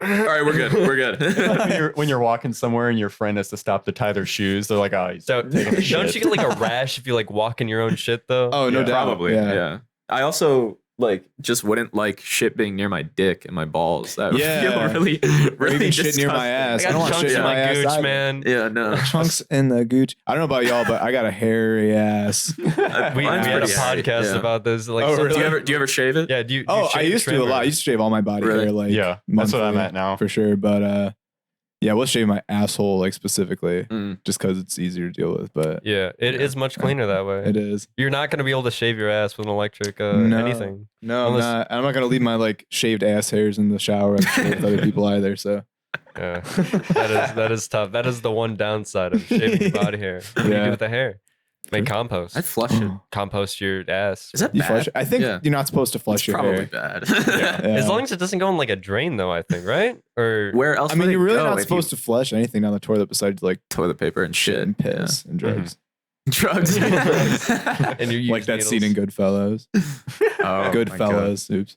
All right, we're good. We're good. when you're walking somewhere and your friend has to stop to tie their shoes, they're like, oh, he's So taking a don't shit. you get like a rash if you like walk in your own shit though? Oh, no Yeah, doubt. Probably. Yeah. I also like just wouldn't like shit being near my dick and my balls. That would Yeah. feel really, Or really even shit near my disgusting. ass. I I don't got want chunks shit in in my my ass gooch, either. man. Yeah, no. Chunks in the gooch. I don't know about y'all, but I got a hairy ass. We had a pretty hairy, podcast yeah. about this. Like, Oh, really? Do you ever shave it? Yeah. Do you Oh, I shave, used to trim, a lot. or- I used to shave all my body Really? hair like Yeah, that's what I'm monthly, at now. for sure. But yeah, we'll shave my asshole like specifically Mm. just because it's easier to deal with. But Yeah, it is much cleaner that way. it is. You're not going to be able to shave your ass with an electric No. anything. No, Unless- I'm not gonna leave my like shaved ass hairs in the shower and shit with other people either. So Yeah, that is tough. That is the one downside of shaving your body hair. What do you Yeah. do with the hair? Make compost. I'd flush it. Compost your ass. Is that you bad? flush. I think Yeah. you're not supposed to flush It's your probably hair. bad. Yeah. As long as it doesn't go in like a drain, though, I think, right? Or Where else? I mean, would you're it really go not if you- supposed to flush anything down the toilet besides like toilet paper and shit shit and piss and drugs. Drugs. and you Like that scene in Goodfellas. Oh, Goodfellas. Oops.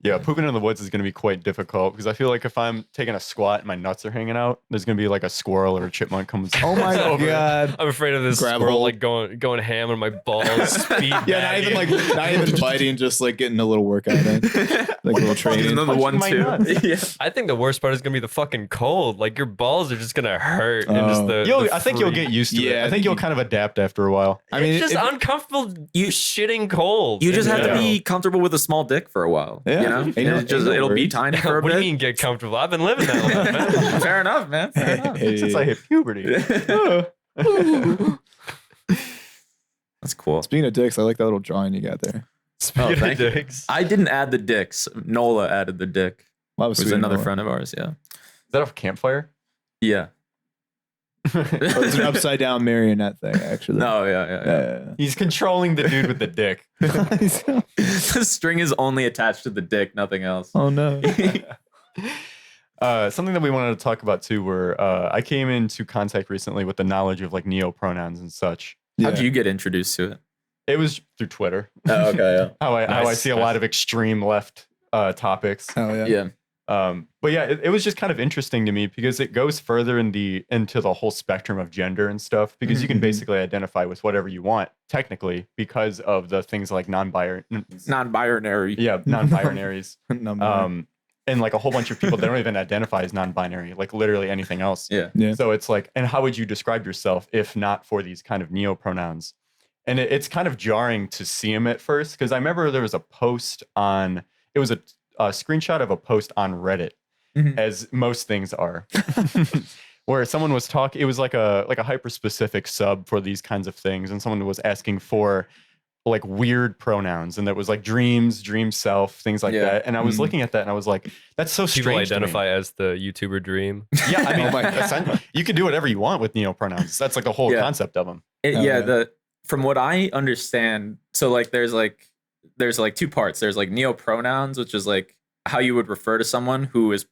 Yeah, pooping in the woods is going to be quite difficult because I feel like if I'm taking a squat and my nuts are hanging out, there's going to be like a squirrel or a chipmunk comes. Oh my over. god. I'm afraid of this Grab a squirrel hold. like going ham on my balls. Speed Yeah, not even biting, just like getting a little workout in, like a little training. Another Punching one my too. nuts. Yeah. I think the worst part is gonna be the fucking cold. Like your balls are just gonna hurt. And just Oh. the I think you'll free- get used to it. Yeah, I think you'll kind of adapt after a while. I mean, it's just if- uncomfortable. You shitting cold. You just have to Yeah. be comfortable with a small dick for a while. Yeah. You know? Ain't And no- it just, ain't no it'll be worries. tiny for a What do bit. you mean get comfortable? I've been living that life, man. Fair enough, man. Fair enough. Since I hit puberty. That's cool. Speaking of dicks, I like that little drawing you got there. Speaking of thank you. dicks. I didn't add the dicks. Nola added the dick. That It was was sweet another and all. friend of ours. Yeah. Is that a campfire? Yeah. Oh, it's an upside down marionette thing, actually. No, yeah. Yeah. He's controlling the dude with the dick. The string is only attached to the dick, nothing else. Oh no. Something that we wanted to talk about too were I came into contact recently with the knowledge of like neo-pronouns and such. How'd you get introduced to it? It was through Twitter. Oh, okay. Yeah. How I Nice, see a nice. lot of extreme left topics. Oh yeah. Yeah. But yeah, it was just kind of interesting to me because it goes further into the whole spectrum of gender and stuff because you can Mhm. basically identify with whatever you want technically because of the things like non-binary. Non-binary. Yeah, non-binaries. Number. And like a whole bunch of people that don't even identify as non-binary, like literally anything else. Yeah. Yeah. So it's like, and how would you describe yourself if not for these kind of neo-pronouns? And it's kind of jarring to see them at first because I remember there was a post on, it was a screenshot of a post on Reddit, Mhm. as most things are, where someone was talking. It was like a hyper-specific sub for these kinds of things, and someone was asking for like weird pronouns, and that was like dreams, dream self, things like Yeah. that. And I was Mhm. looking at that, and I was like, that's so People strange. to me. identify as the YouTuber dream. Yeah, I mean, Oh my God. you can do whatever you want with neo-pronouns. That's like the whole Yeah. concept of them. It- Oh, yeah, yeah. from what I understand, so like there's like two parts. There's like neo-pronouns, which is like how you would refer to someone who is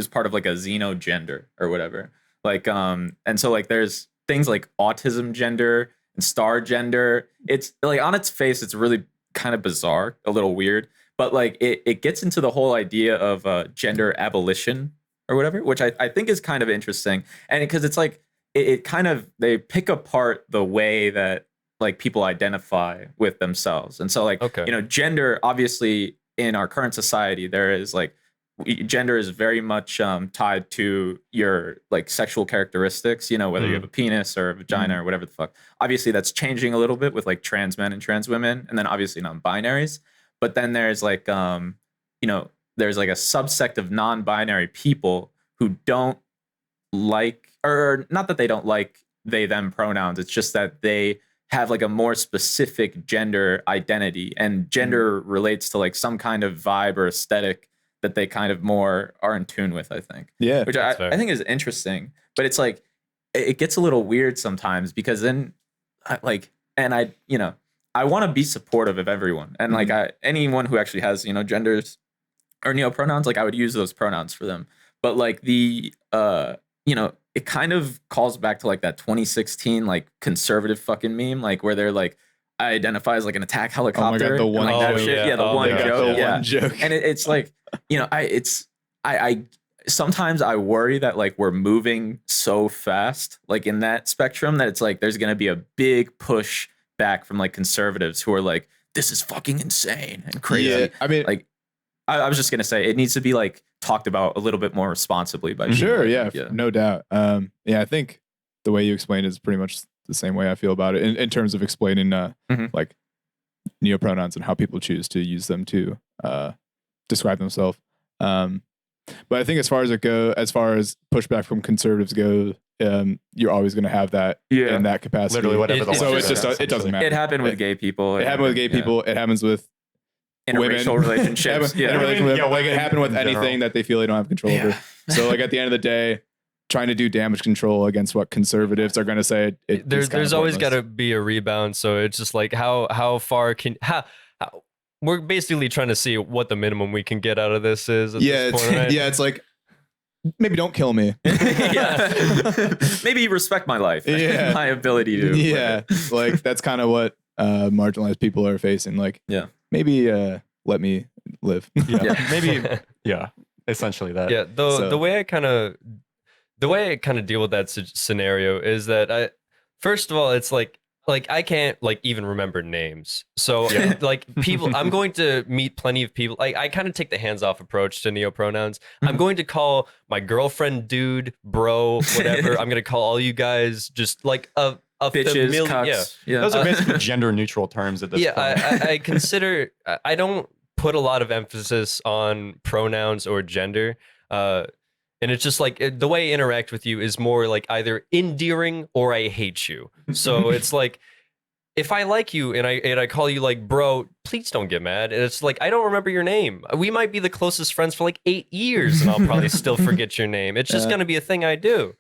part of like a xenogender or whatever. Like and so like there's things like autism gender and star gender. It's like on its face, it's really kind of bizarre, a little weird, but like it gets into the whole idea of gender abolition or whatever, which I think is kind of interesting. And because it's like it kind of, they pick apart the way that like people identify with themselves. And so like, Okay. you know, gender, obviously in our current society, there is like, gender is very much tied to your like sexual characteristics, you know, whether you have a penis or a vagina or whatever the fuck. Obviously that's changing a little bit with like trans men and trans women, and then obviously non-binaries. But then there's like, you know, there's like a subsect of non-binary people who don't like, or not that they don't like they them pronouns, it's just that they have like a more specific gender identity, and gender relates to like some kind of vibe or aesthetic that they kind of more are in tune with, I think. Yeah. Which I That's fair. think is interesting. But it's like it gets a little weird sometimes because then I you know, I want to be supportive of everyone. And like anyone who actually has, you know, genders or neo-pronouns, like I would use those pronouns for them. But like the you know, it kind of calls back to like that 2016 like conservative fucking meme, like where they're like, I identify as like an attack helicopter. the and, one like, that joke. shit. Yeah, the Oh, one yeah. joke. The Yeah. one joke. And it's like, you know, I sometimes I worry that like we're moving so fast, like in that spectrum, that it's like there's gonna be a big push back from like conservatives who are like, this is fucking insane and crazy. Yeah, I mean, like I was just gonna say it needs to be like talked about a little bit more responsibly by people. Sure, yeah, no doubt. I think the way you explained it is pretty much the same way I feel about it in terms of explaining like neopronouns and how people choose to use them to describe themselves. But I think as far as pushback from conservatives go, you're always going to have that in that capacity. Literally whatever. So it's just it doesn't matter. It happened with gay people. It happened with gay people. It happens with interracial relationships. It happened with anything that they feel they don't have control over. So like at the end of the day, trying to do damage control against what conservatives are going to say. There's always got to be a rebound. So it's just like how far can we're basically trying to see what the minimum we can get out of this is. At this point, right? It's like maybe don't kill me. Maybe respect my life. My ability to. Yeah, like that's kind of what marginalized people are facing. Like maybe let me live. Maybe essentially that. Yeah, the way I kind of deal with that scenario is that first of all, it's like I can't like even remember names. So like people, I'm going to meet plenty of people. I kind of take the hands-off approach to neopronouns. I'm going to call my girlfriend dude, bro, whatever. I'm going to call all you guys just like a bitches, cucks. Those are basically gender neutral terms at this point. I consider, I don't put a lot of emphasis on pronouns or gender. And it's just like the way I interact with you is more like either endearing or I hate you. So it's like if I like you and I call you like bro, please don't get mad. And it's like I don't remember your name. We might be the closest friends for like 8 years, and I'll probably still forget your name. It's just gonna be a thing I do.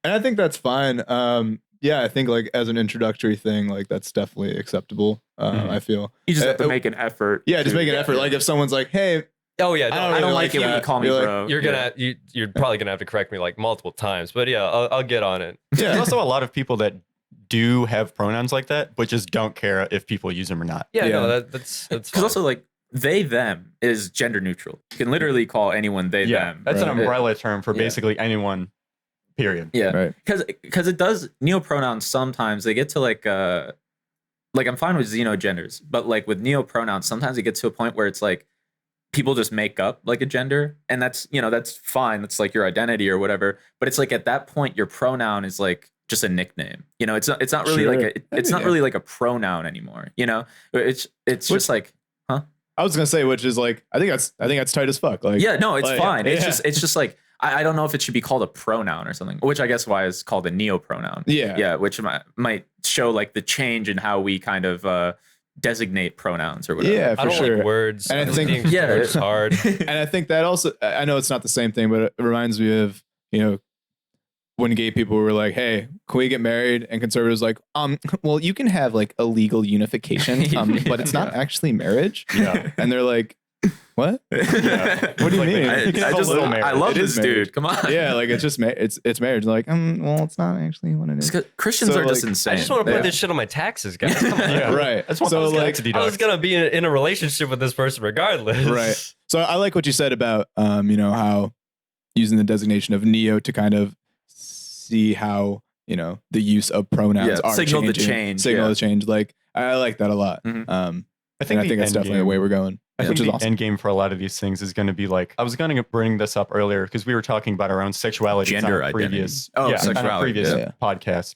And I think that's fine. I think like as an introductory thing, like that's definitely acceptable. I feel you just have to make an effort. Yeah, just make an effort. Like if someone's like, hey. Oh yeah, I don't like it when you call me bro. You're probably gonna have to correct me like multiple times, but yeah, I'll get on it. Yeah, there's also a lot of people that do have pronouns like that, but just don't care if people use them or not. Yeah. No, that's because also like they them is gender neutral. You can literally call anyone they them. That's an umbrella term for basically anyone. Period. Yeah, right. Because it does neopronouns sometimes they get to like I'm fine with xenogenders, but like with neopronouns sometimes it gets to a point where it's like. People just make up like a gender, and that's fine. That's like your identity or whatever. But it's like at that point, your pronoun is like just a nickname. It's not really really like a pronoun anymore. It's just like, huh? I was gonna say, which is like, I think that's tight as fuck. Like, it's fine. It's just like I don't know if it should be called a pronoun or something, which I guess why is called a neopronoun. Yeah, which might show like the change in how we kind of. Designate pronouns or whatever. Yeah, for sure. Like words. And I think it's hard. And I think that also, I know it's not the same thing, but it reminds me of, when gay people were like, hey, can we get married? And conservatives like, well, you can have like a legal unification, but it's not actually marriage. Yeah. And they're like, what? Yeah. What do you mean? I love this dude. Come on. Yeah, like it's just it's marriage. Like, well, it's not actually what it is. Christians are just insane. I just want to put this shit on my taxes, guys. Come on. Yeah, right. So like, I was gonna be in a relationship with this person regardless. Right. So I like what you said about how using the designation of neo to kind of see how the use of pronouns are signal changing. The change. Like I like that a lot. I think that's definitely the way we're going. I think the end game for a lot of these things is going to be like, I was going to bring this up earlier because we were talking about our own sexuality gender on a previous, sexuality, podcast.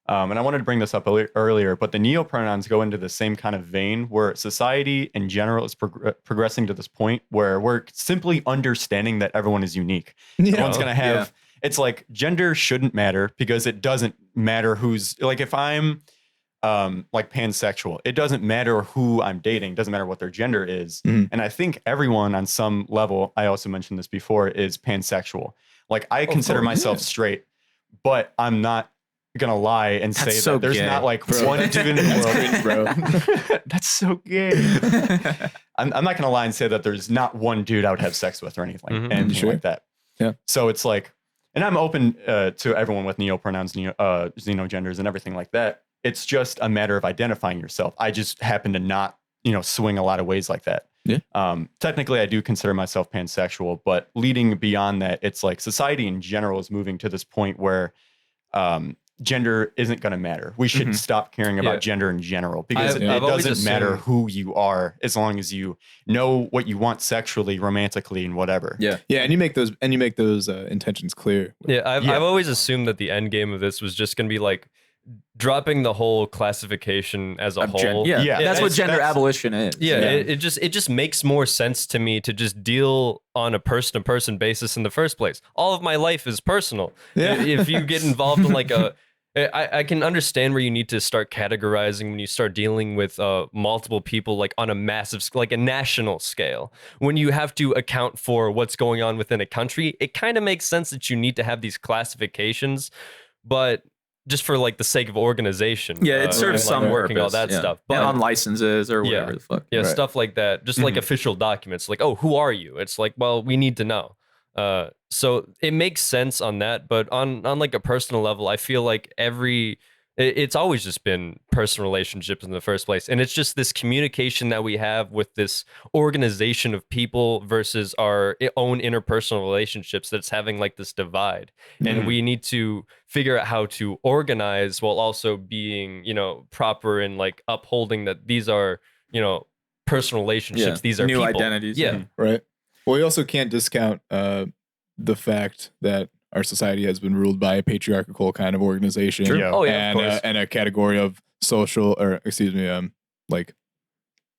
And I wanted to bring this up earlier, but the neopronouns go into the same kind of vein where society in general is progressing to this point where we're simply understanding that everyone is unique. Everyone's going to have, it's like gender shouldn't matter because it doesn't matter who's, like if I'm, like pansexual. It doesn't matter who I'm dating. It doesn't matter what their gender is. And I think everyone on some level, I also mentioned this before, is pansexual. Like I consider myself straight, but I'm not going to lie and say that there's not like one dude in the world. Bro. That's so gay. I'm not going to lie and say that there's not one dude I would have sex with or anything, like that. Yeah. So it's like, and I'm open to everyone with neopronouns, xenogenders and everything like that. It's just a matter of identifying yourself. I just happen to not, swing a lot of ways like that. Yeah. Technically, I do consider myself pansexual, but leading beyond that, it's like society in general is moving to this point where gender isn't going to matter. We should stop caring about gender in general, because it doesn't matter who you are as long as you know what you want sexually, romantically, and whatever. Yeah, and you make those intentions clear. Yeah, I've always assumed that the end game of this was just going to be like dropping the whole classification as a whole. That's what gender abolition is. It just makes more sense to me to just deal on a person-to-person basis in the first place. All of my life is personal. If you get involved in like I can understand where you need to start categorizing when you start dealing with multiple people, like on a massive, like a national scale. When you have to account for what's going on within a country, it kind of makes sense that you need to have these classifications, but just for like the sake of organization. Yeah, it serves some working purpose, all that stuff. But on licenses or whatever the fuck. Yeah, stuff like that. Just like official documents. Like, oh, who are you? It's like, well, we need to know. So it makes sense on that, but on like a personal level, I feel like it's always just been personal relationships in the first place. And it's just this communication that we have with this organization of people versus our own interpersonal relationships that's having like this divide. And we need to figure out how to organize while also being, proper and like upholding that these are, personal relationships. These are new people. Identities. Yeah. Right. Well, we also can't discount the fact that our society has been ruled by a patriarchal kind of organization. True. Oh, yeah, of course. And a category of social, like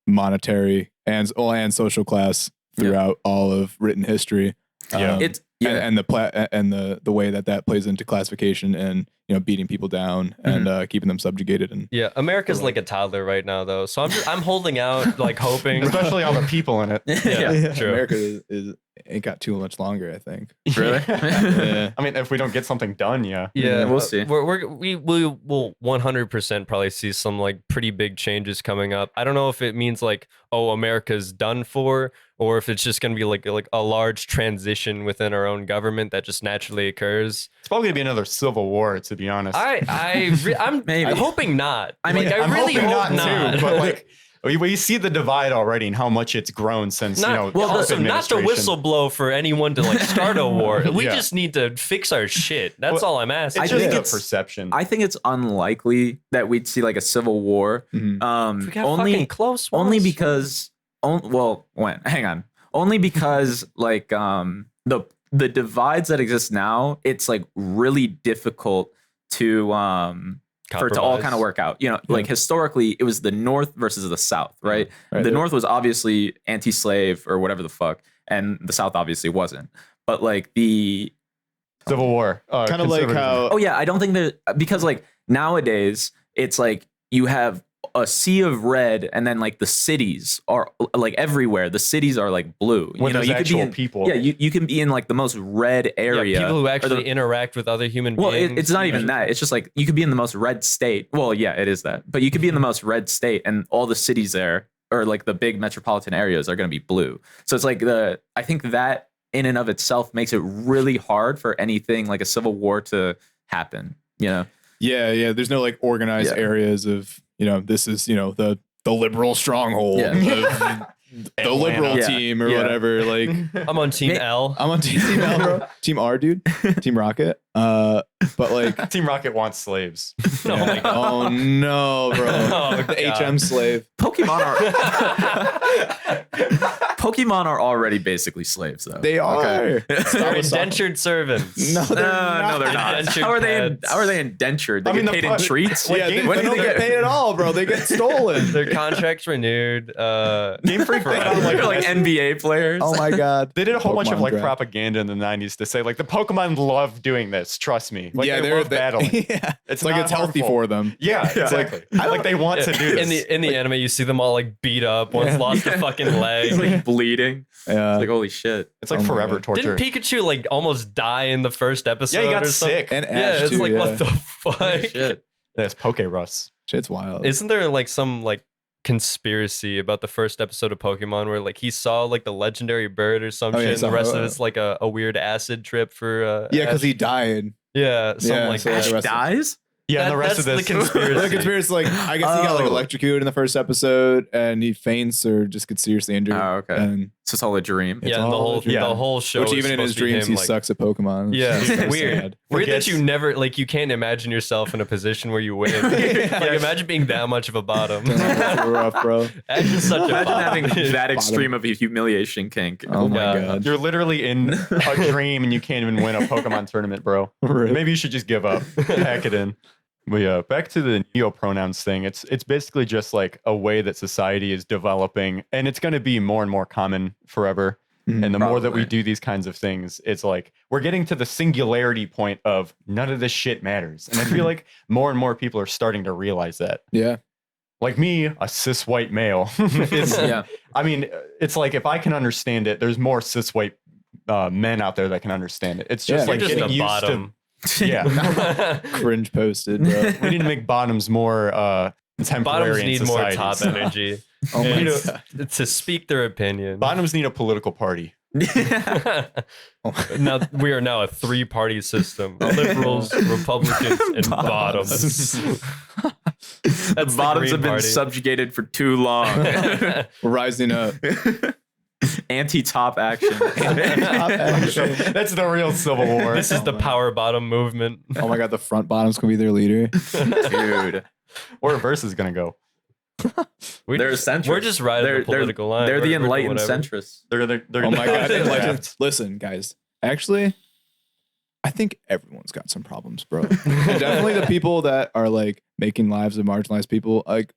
monetary and social class throughout all of written history. And the way that plays into classification and beating people down and keeping them subjugated. And America's like a toddler right now, though. So I'm holding out, like hoping, especially all the people in it. True. America ain't got too much longer, I think. Really? Yeah. I mean, if we don't get something done, yeah, we'll see. We will 100% probably see some like pretty big changes coming up. I don't know if it means like, oh, America's done for, or if it's just going to be like a large transition within our own government that just naturally occurs. It's probably gonna be another civil war, to be honest. I'm hoping not. I mean, I really hope not. Too, but like, we see the divide already and how much it's grown since not to whistleblow for anyone to like start a war. We just need to fix our shit. That's all I'm asking. It's just a perception. I think it's unlikely that we'd see like a civil war. We got fucking close ones. Only because only because like the divides that exist now, it's like really difficult to for it to all kind of work out. Like historically, it was the North versus the South, right? The North was obviously anti-slave or whatever the fuck, and the South obviously wasn't. But like the Civil War, kind of like how. Oh yeah, I don't think that, because like nowadays it's like you have a sea of red, and then like the cities are like everywhere. The cities are like blue. When there's you could be actual in, people. Yeah, you can be in like the most red area. People who actually interact with other human beings. Well, it's not even that. It's just like you could be in the most red state. Well, yeah, it is that. But you could be in the most red state, and all the cities there, or like the big metropolitan areas, are going to be blue. So it's like I think that in and of itself makes it really hard for anything like a civil war to happen. Yeah. There's no like organized areas of. This is, the liberal stronghold of the liberal team or whatever. Like, I'm on team L. I'm on team L, bro. Team R, dude. Team Rocket. But like, Team Rocket wants slaves. Oh no, bro. The HM slave. Pokemon are already basically slaves, though. They are. Okay. They're indentured servants. No, they're not. How are they indentured? They get paid in treats. When do they get paid at all, bro? They get stolen. Their contracts renewed. Game Freak put on like NBA players. Oh my god. They did a whole bunch of like propaganda in the 90s to say like the Pokemon love doing this. Trust me. Like, they love battling. Yeah. It's like it's healthy for them. Yeah, exactly. Like they want to do this. In the anime, you see them all like beat up. One's lost a fucking leg. Like bleeding. Yeah. It's like holy shit. It's like forever torture. Didn't Pikachu like almost die in the first episode? Yeah, he got sick. And Ash it's too, like what the fuck? Shit. That's Poke Russ. Shit's wild. Isn't there like some like conspiracy about the first episode of Pokemon where like he saw like the legendary bird or some shit, and the rest of it's like a weird acid trip for because he died. Yeah, something like Ash that. dies? Yeah, and the rest of that's this the conspiracy. The conspiracy, like, I guess he got like Oh. electrocuted in the first episode, and he faints or just gets seriously injured. Oh, okay. And So it's all a dream. It's Yeah, and all a dream. the whole show. which is even in his supposed to be dreams, him, he like, sucks at Pokemon. Yeah, It's so weird. sad. Weird that Forgets- you never like you can't imagine yourself in a position where you win. Yeah. Like imagine being that much of a bottom. That's rough, bro. Imagine such a Imagine having bottom. that extreme of a humiliation kink. Oh my Yeah. god. You're literally in a dream and you can't even win a Pokemon tournament, bro. Maybe you should just give up. Pack it in. But yeah, back to the neo-pronouns thing. It's basically just like a way that society is developing, and it's going to be more and more common forever. And the more that we Probably. do these kinds of things, it's like we're getting to the singularity point of none of this shit matters. And I feel like more and more people are starting to realize that. Yeah. Like me, a cis white male. It's, Yeah. I mean, it's like if I can understand it, there's more cis white men out there that can understand it. It's just Yeah, like You're just getting a used bottom. to. Yeah, Cringe posted, bro. we need to make bottoms more temporary. Bottoms in need more top societies. energy. Oh my You know, god. to speak their opinion. Bottoms need a political party. Now we are now a three-party system: liberals, Republicans, and bottoms. The bottoms have been subjugated for too long. We're rising up. Anti-top action. That's the real civil war. This is the power bottom movement. Oh my god, the front bottoms can be their leader. Dude. Where reverse is gonna go. They're centrists. We're just riding the political line. They're the We're doing enlightened whatever. centrists. They're Oh my god. they're Like, left. listen, guys. Actually, I think everyone's got some problems, bro. And definitely the people that are like making lives of marginalized people like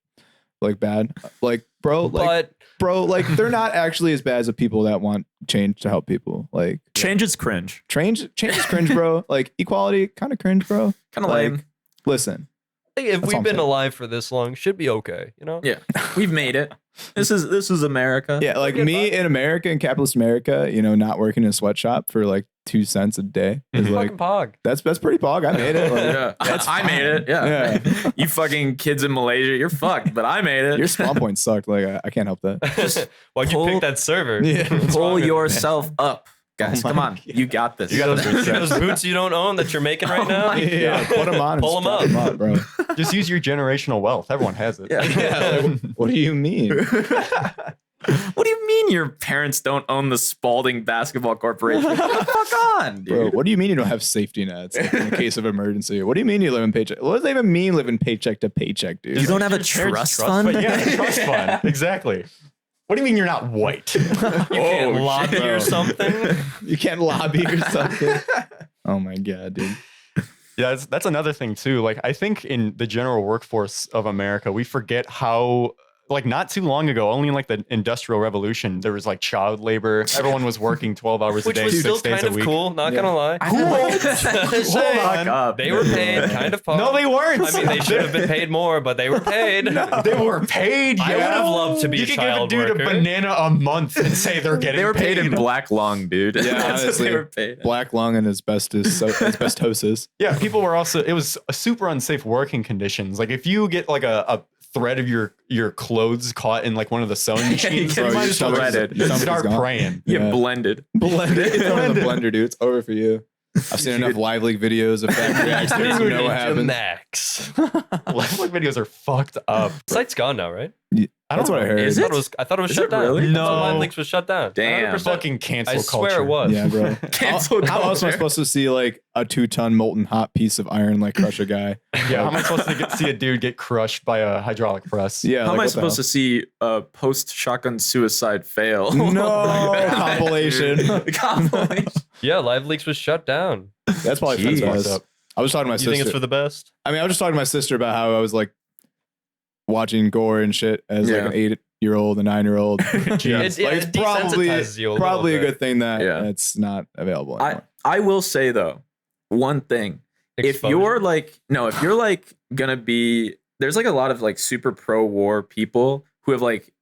bad. Like, bro, like they're not actually as bad as the people that want change to help people. Like Change is cringe. change is cringe, bro. Like equality, kind of cringe, bro. Kind of Like, lame. listen. If That's all we've I'm been saying. alive for this long, should be okay. You know. Yeah. We've made it. This is America. Yeah, like me in America, in capitalist America, you know, not working in a sweatshop for like 2 cents a day is Mhm. like Fucking pog. that's pretty pog. I made it. Like, Yeah. I made it. Yeah. You fucking kids in Malaysia, you're fucked, but I made it. your spawn point sucked. Like I can't help that. Why'd you pull- pick that server? Yeah. What's wrong Pull with yourself up. Guys, Oh my come on. God. You got this. You got this. you? Those boots you don't own that you're making right Oh now? my Yeah, put them on. And Pull 'em strap up. 'em up, bro. Just use your generational wealth. Everyone has it. Yeah. Yeah, like, what do you mean? What do you mean your parents don't own the Spalding Basketball Corporation? Get the fuck on, dude. Bro, what do you mean you don't have safety nets in case of emergency? What do you mean you live in paycheck? What does that even mean living paycheck to paycheck, dude? You don't have a Your parents trust fund? But yeah, trust fund. Exactly. What do you mean you're not white? You can't Oh, lobby shit. or something. You can't lobby or something. Oh my god, dude. Yeah, that's another thing too. Like I think in the general workforce of America, we forget how like not too long ago, only in like the Industrial Revolution, there was like child labor. Everyone was working 12 hours a Which day, was 6 still days kind a of week. cool, not Yeah. gonna lie. Hold on. up. They were paid kind of pog. No, they weren't. I mean, they should have been paid more, but they were paid. They were paid. I yeah. would have loved to be You a could child give a dude worker. a banana a month and say they're getting They were paid in paid. black lung, dude. Yeah, That's what honestly, they were paid. black lung and asbestosis. Yeah, people were also. It was a super unsafe working conditions. Like if you get like a thread of your clothes caught in like one of the sewing machines, Bro, you might you as well shredded. just Your start stomach's gone. praying. You Yeah. blended. Blended. Throw it in the blender, dude. It's over for you. I've seen enough LiveLeak videos of factory accidents to know what happens. Max. Live videos are fucked up. Site's gone now, right? That's what I heard. Is I it? thought it was Is shut it down. really? No. LiveLeaks was shut down. Damn. 100%. Fucking cancel I culture. swear it was. Yeah, bro. Cancel How else am I culture. supposed to see like a 2-ton molten hot piece of iron like crush a guy? Yeah, how am I supposed to see a dude get crushed by a hydraulic press? Yeah. How am I supposed to see a post shotgun suicide fail? No compilation. Compilation. Yeah, LiveLeaks was shut down. That's probably for the Jeez. best. I was talking to my You sister. think it's for the best? I mean, I was just talking to my sister about how I was like watching gore and shit as like Yeah. an 8-year-old, a 9-year-old. Yeah. It's like, it probably desensitizes you a probably a little bit. good thing that Yeah. it's not available I anymore. I will say though, one thing. If you're like gonna be, there's like a lot of like super pro war people who have like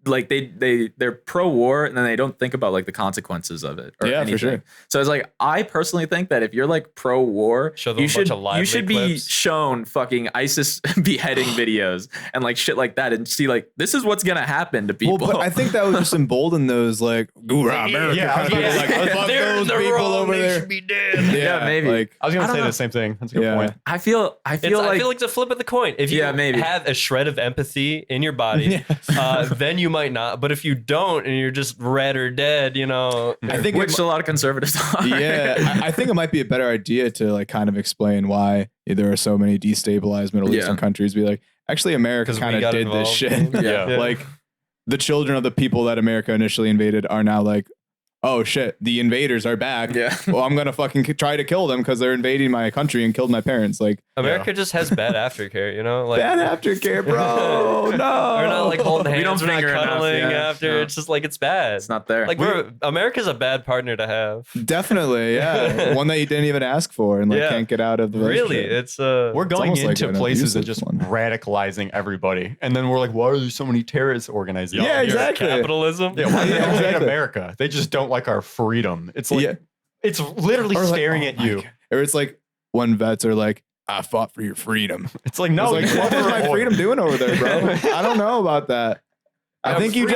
like they're pro-war and then they don't think about like the consequences of it or anything. For sure. So it's like I personally think that if you're like pro-war, you should be shown fucking ISIS beheading videos and like shit like that and see like this is what's gonna happen to people. Well, but I think that would just embolden those like America kind of people like fuck those people over there. Should be dead. Yeah, maybe. Like, I was gonna say the same thing. That's a good point. I feel like it's a flip of the coin. If you have a shred of empathy in your body, then you might not. But if you don't and you're just red or dead, you know, I think which a lot of conservatives are. Yeah, I think it might be a better idea to like kind of explain why there are so many destabilized Middle Eastern countries. Be like, actually, America kind of did this shit. Like the children of the people that America initially invaded are now like, oh shit, the invaders are back. Yeah. Well, I'm gonna fucking try to kill them because they're invading my country and killed my parents. Like America just has bad aftercare, you know? Like bad aftercare, bro. No. We're not like holding hands, we don't we're not cuddling after. No. It's just like it's bad. It's not there. Like America's a bad partner to have. Definitely, yeah. One that you didn't even ask for and like can't get out of the relationship. Really, it's we're going into like places and just radicalizing everybody, and then we're like, why are there so many terrorist organizations? Yeah, exactly. Capitalism. Yeah, why do they hate America? They just don't like our freedom. It's like it's literally staring at you. Or it's like when vets are like, I fought for your freedom. It's like, no, it's like, what is my freedom doing over there, bro? I don't know about that. I think you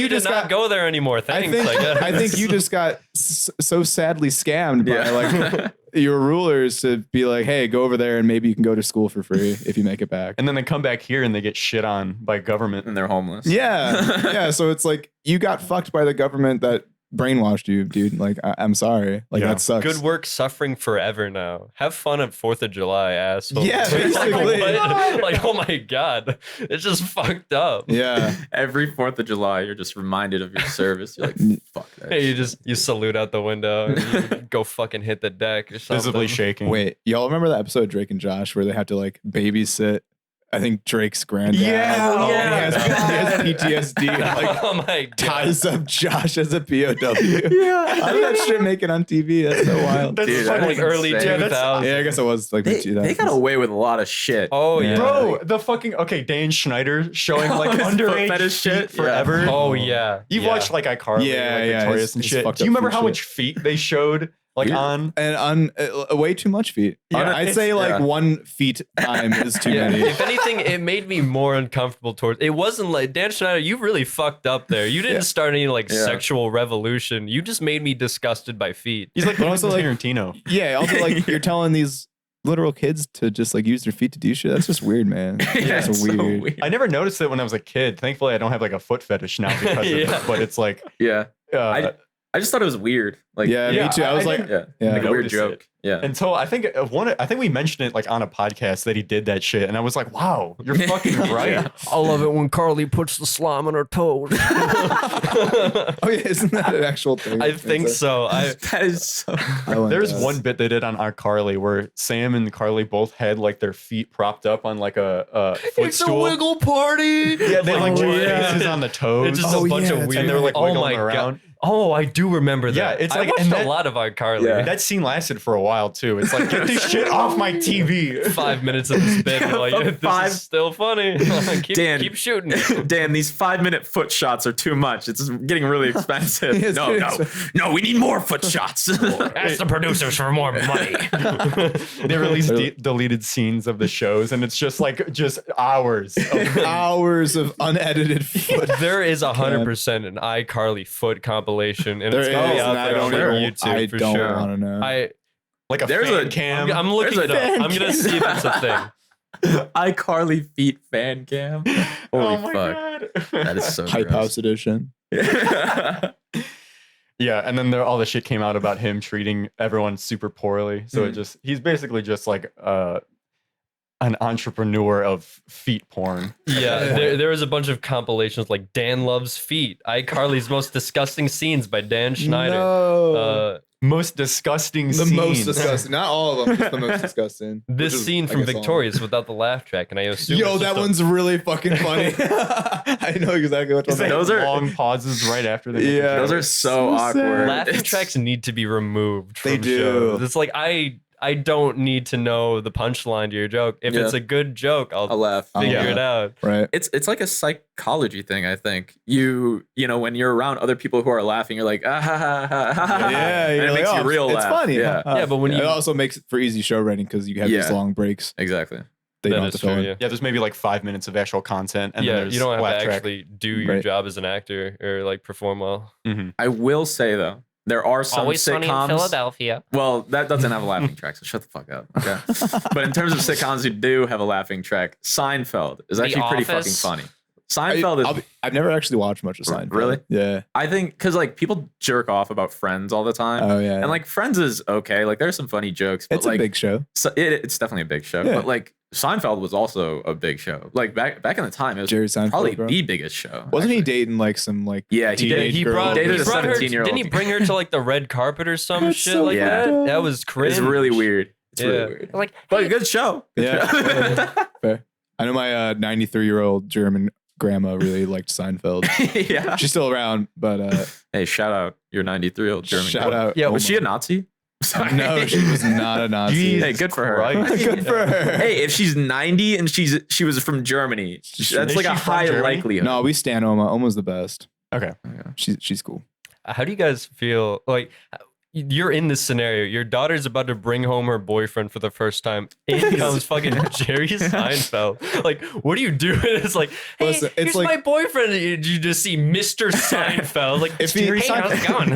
just not go there anymore. Thanks. I think you just got so sadly scammed by like your rulers to be like, hey, go over there and maybe you can go to school for free if you make it back. And then they come back here and they get shit on by government and they're homeless. Yeah, yeah. So it's like you got fucked by the government that brainwashed you, dude. Like I'm sorry. Like that sucks. Good work suffering forever now. Have fun at 4th of July, asshole. Yeah, basically. Like, oh my God. It's just fucked up. Yeah. Every 4th of July, you're just reminded of your service. You're like, fuck that. Hey, you salute out the window and you go fucking hit the deck or something. Visibly shaking. Wait, y'all remember that episode of Drake and Josh where they have to like babysit I think Drake's granddad. Yeah, he has PTSD. And, like, oh my God. Ties up Josh as a POW. Yeah, how did that shit make it on TV? That's so wild. That's like early 2000s. Yeah, I guess it was like they got away with a lot of shit. Oh yeah, bro. The fucking Dan Schneider showing like underage shit forever. Yeah. Oh yeah, you've watched like iCarly, Victorious and shit. Do you remember how much feet they showed? Like on way too much feet. Yeah, I'd say like 1 feet time is too many. If anything, it made me more uncomfortable towards. It wasn't like Dan Schneider. You really fucked up there. You didn't start any like sexual revolution. You just made me disgusted by feet. He's like also like Tarantino. Yeah. Also like you're telling these literal kids to just like use their feet to do shit. That's just weird, man. That's weird. So weird. I never noticed it when I was a kid. Thankfully, I don't have like a foot fetish now because of it. But it's like I just thought it was weird. Like, me too. I was like like a weird joke. Yeah. Until I think we mentioned it like on a podcast that he did that shit, and I was like, wow, you're fucking right. I love it when Carly puts the slime on her toes. Oh yeah, isn't that an actual thing? I think so. That is so. There's one bit they did on our Carly where Sam and Carly both had like their feet propped up on like a footstool. It's a wiggle party. Yeah, they like faces on the toes. It's just a bunch of weird. And they're like wiggling around. Oh, I do remember that. Yeah, it's like I watched a lot of iCarly. Yeah. That scene lasted for a while too. It's like, get this shit off my TV. 5 minutes of this bit, like this is still funny. keep shooting. Dan, these 5-minute foot shots are too much. It's getting really expensive. No, we need more foot shots. Ask the producers for more money. They released deleted scenes of the shows, and it's just hours of unedited foot. There is 100% an iCarly foot compilation, and it's gonna be out there on YouTube for sure. I don't want to know. There's a cam. I'm looking it up. I'm gonna see if it's a thing. iCarly feet fan cam. Holy fuck. God. That is so Hype House edition. Yeah, and then all the shit came out about him treating everyone super poorly. So he's basically just like an entrepreneur of feet porn. Yeah, there was a bunch of compilations like Dan Loves Feet, iCarly's Most Disgusting Scenes by Dan Schneider. No. Most disgusting the scenes. Most disgusting. Not all of them, just the most disgusting. This scene from Victorious without the laugh track, and I assume that one's really fucking funny. I know exactly what like those are long pauses right after the Yeah, those are so awkward. Laughing tracks need to be removed from They do. shows. It's like I I don't need to know the punchline to your joke. If it's a good joke, I'll laugh. figure it out. Right. It's like a psychology thing, I think. You know, when you're around other people who are laughing, you're like, ah, ha, ha, ha, ha, ha. Yeah, And it makes you real laugh. It's funny. Yeah. But when it you also makes it for easy show writing because you have these long breaks. Exactly. They that don't have is to fill true. in. Yeah. Yeah, there's maybe like 5 minutes of actual content, and then there's you don't have laugh to track. actually do your job as an actor or like perform well. I will say though, there are some Always Sunny in sitcoms. Philadelphia. Well, that doesn't have a laughing track, so shut the fuck up. Okay. But in terms of sitcoms who do have a laughing track, Seinfeld is actually pretty fucking Office. funny. Seinfeld is. I've never actually watched much of Seinfeld. Really? Yeah. I think because like people jerk off about Friends all the time. Oh yeah. And like Friends is okay. Like there's some funny jokes. But it's like, a big show. So it's definitely a big show. Yeah. But like Seinfeld was also a big show. Like back in the time, it was Jerry Seinfeld, probably bro. the biggest show. Wasn't he actually. dating like some like Yeah, he did. teenage He girl? brought, dated he a brought her. 17-year-old. Didn't he bring her to like the red carpet or some That's shit so like bad. that? That was cringe. It's really weird. It's Yeah. really weird. Like, But a hey, good show. Yeah. Fair. I know my 93-year-old German grandma really liked Seinfeld. Yeah. She's still around, but Hey, shout out your 93-year-old German. shout girl. out. Yeah, Was she a Nazi? Sorry. No, she was not a Nazi. Hey, good for her. Christ. Good for her. Hey, if she's 90 and she was from Germany, that's Is like she a from high Germany? likelihood. No, we stand Oma. Oma's the best. Okay. She's cool. How do you guys feel like you're in this scenario? Your daughter's about to bring home her boyfriend for the first time. In comes fucking Jerry Seinfeld. Like, what do you do? It's like, hey, Listen, it's here's like- my boifriend. You just see Mr. Seinfeld. Like, If he- Jerry how's it going?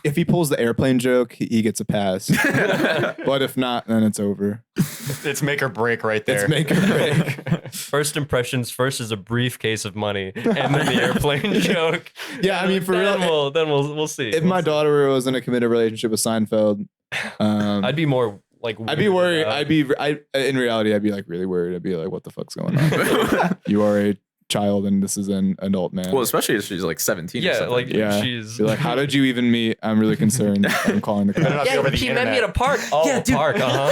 If he pulls the airplane joke, he gets a pass. But if not, then it's over. It's make or break right there. It's make or break. First impressions first is a briefcase of money, and then the airplane joke. Yeah, I mean, for then real, we'll see. If We'll my see. daughter was in a committed relationship with Seinfeld, I'd be more like. I'd be worried. out. In reality, I'd be like really worried. I'd be like, what the fuck's going on? You are a child and this is an adult man. Well, especially if she's like 17 or Yeah, something. like yeah. she's Be like, how did you even meet? I'm really concerned. I'm calling the Better cops. not be over the he met me internet. at a park. Oh, Yeah, dude, park. Uh-huh.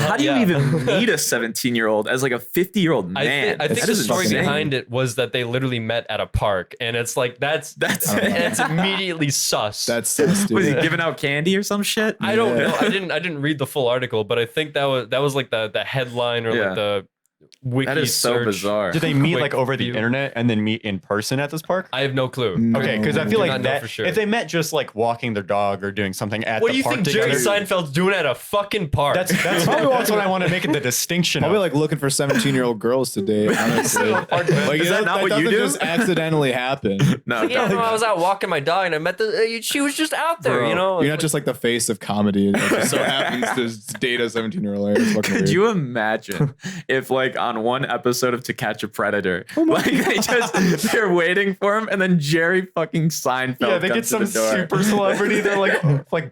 How do you Yeah. even meet a 17-year-old as like a 50-year-old man? I think That the is story insane. behind it was that they literally met at a park, and it's like that's That's immediately sus. That's sus, dude. Was he giving out candy or some shit? I don't Yeah. know. I didn't read the full article, but I think that was like the headline or Yeah. like the wiki That is so search. bizarre. Did they meet Quick like over the view. internet and then meet in person at this park? I have no clue. No. Okay, because I feel Do like not know that for sure. if they met just like walking their dog or doing something at What the do you park think together, Jerry Seinfeld's doing at a fucking park? that's probably what I want to make it the distinction. Probably Of. like looking for 17-year-old girls to date, honestly. Like, Is that not what you doesn't do? just accidentally happen. No, yeah, don't. no, I was out walking my dog and I met she was just out there, Bro, you know? You're not just like the face of comedy. It just so happens to date a 17-year-old. It's fucking Could weird. you imagine if, like, on one episode of To Catch a Predator, like they're waiting for him, and then Jerry fucking Seinfeld Yeah, they comes get to some the door. super celebrity. They're like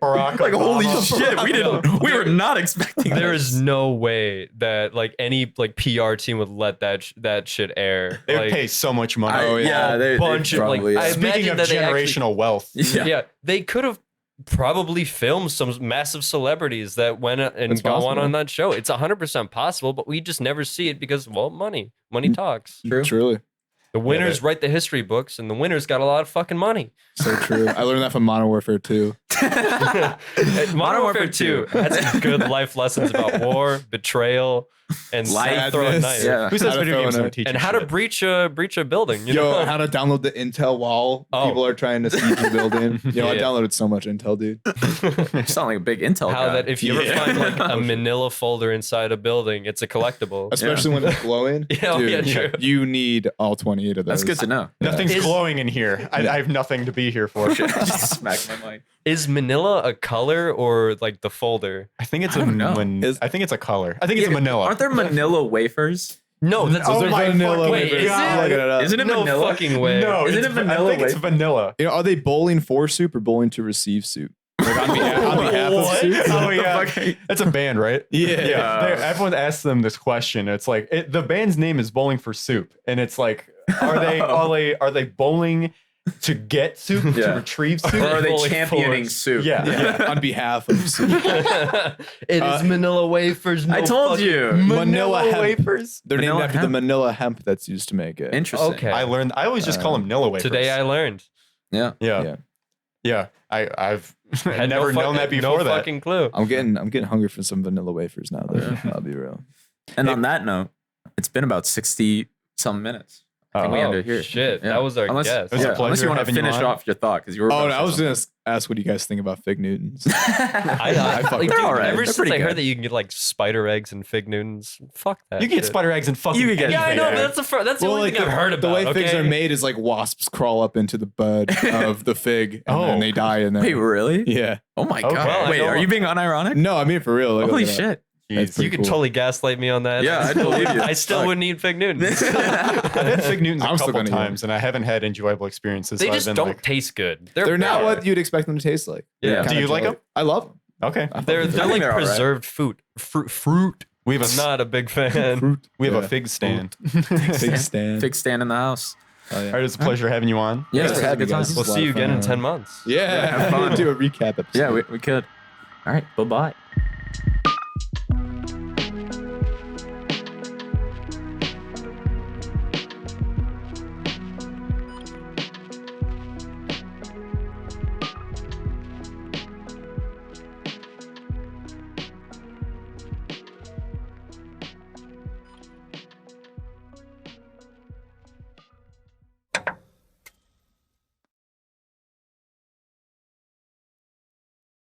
Barack. Like, holy Obama. shit, we were not expecting There this. is no way that like any like PR team would let that shit air. They like, would pay so much money. Oh, yeah, they bunch of, like, probably, I yeah. Speaking imagine of that they actually- generational wealth, Yeah. they could have probably filmed some massive celebrities that went and It's go possible. on that show. It's 100% possible, but we just never see it because, well, money talks. True. Truly. The winners write the history books, and the winners got a lot of fucking money. So true. I learned that from Modern Warfare 2. Modern Warfare 2 had some good life lessons about war, betrayal, and Life. throwing Sadness. knives. Yeah. who says How to video throw games in don't a- teach And you how to shit? breach a building. You Yo, know? how to download the Intel wall. Oh. People are trying to siege the building. Yo, I Yeah. downloaded so much Intel, dude. You sound like a big Intel How guy. that if you ever Yeah. find like a Manilla folder inside a building, it's a collectible. Especially when it's glowing. Yeah, dude, yeah, true. you need all 28 of those. That's good to know. Nothing's Is- glowing in here. I have nothing to be here for. Just smack my mic. Is Manila a color or like the folder? I think it's I a don't know. I think it's a color. I think it's a Manila. Aren't there Manila wafers? No, that's Oh Those are my vanilla fucking wafers. Wait, is God. it? Look it up. Isn't it no Manila? fucking way. No, Isn't it's, it vanilla I think it's wave? vanilla. You know, are they bowling for soup or bowling to receive soup? Like on behalf of What? soup? Oh the yeah, fuck? that's a band, right? Yeah. Everyone asks them this question. It's like the band's name is Bowling for Soup, and it's like, are they bowling to get soup to Yeah. retrieve soup? Or are they Bowling championing force. soup? Yeah. On behalf of soup. It is Manila wafers. I no told fucking- you. Manila hemp. wafers. They're Vanilla named after the hemp. Manila hemp that's used to make it. Interesting. Okay. I learned. I always just call them Nilla wafers. Today I learned. Yeah. Yeah. Yeah. Yeah, I've Had never known that before. No that fucking clue. I'm getting hungry for some vanilla wafers now. Though I'll be real. And on that note, it's been about 60 some minutes. I think we end it here. Shit, Yeah. that was our Unless, guess. It was a pleasure unless you want to having you finish on. off your thought because you were. Oh, about no, to I was say gonna ask what do you guys think about fig Newtons. I fuck with dude, them. all right. Ever They're since pretty I heard good. that you can get like spider eggs and fig Newtons, fuck that. you can get shit. spider eggs and fucking. You can get- Yeah, I know, anything. but that's the only thing I've heard about. the way okay? figs are made is like wasps crawl up into the bud of the fig and then they die in there. Wait, really? Yeah. Oh my Okay. god! Well, I Wait, know- are you being unironic? No, I mean for real. Like, Holy look it up. shit! That's Jeez. pretty You can cool. totally gaslight me on that. Yeah, I believe you. I still Fuck. wouldn't eat fig Newtons. I've had fig Newtons I'm a still couple gonna eat times, and I haven't had enjoyable experiences. They so I've just been don't like, taste good. They're not bad. what you'd expect them to taste like. Yeah. Do you like them? I love them. Okay. They're think like they're all right. preserved fruit. We have I'm not a big fan. we have Yeah. a fig stand. Fig stand. Fig stand in the house. Oh, yeah. All right, it's a pleasure having you on. Yeah, Thanks it's for a having good me, guys. time. This We'll was a lot see you of again in fun. 10 months. Yeah, have fun. do a recap episode. Yeah, we could. All right, bye bye.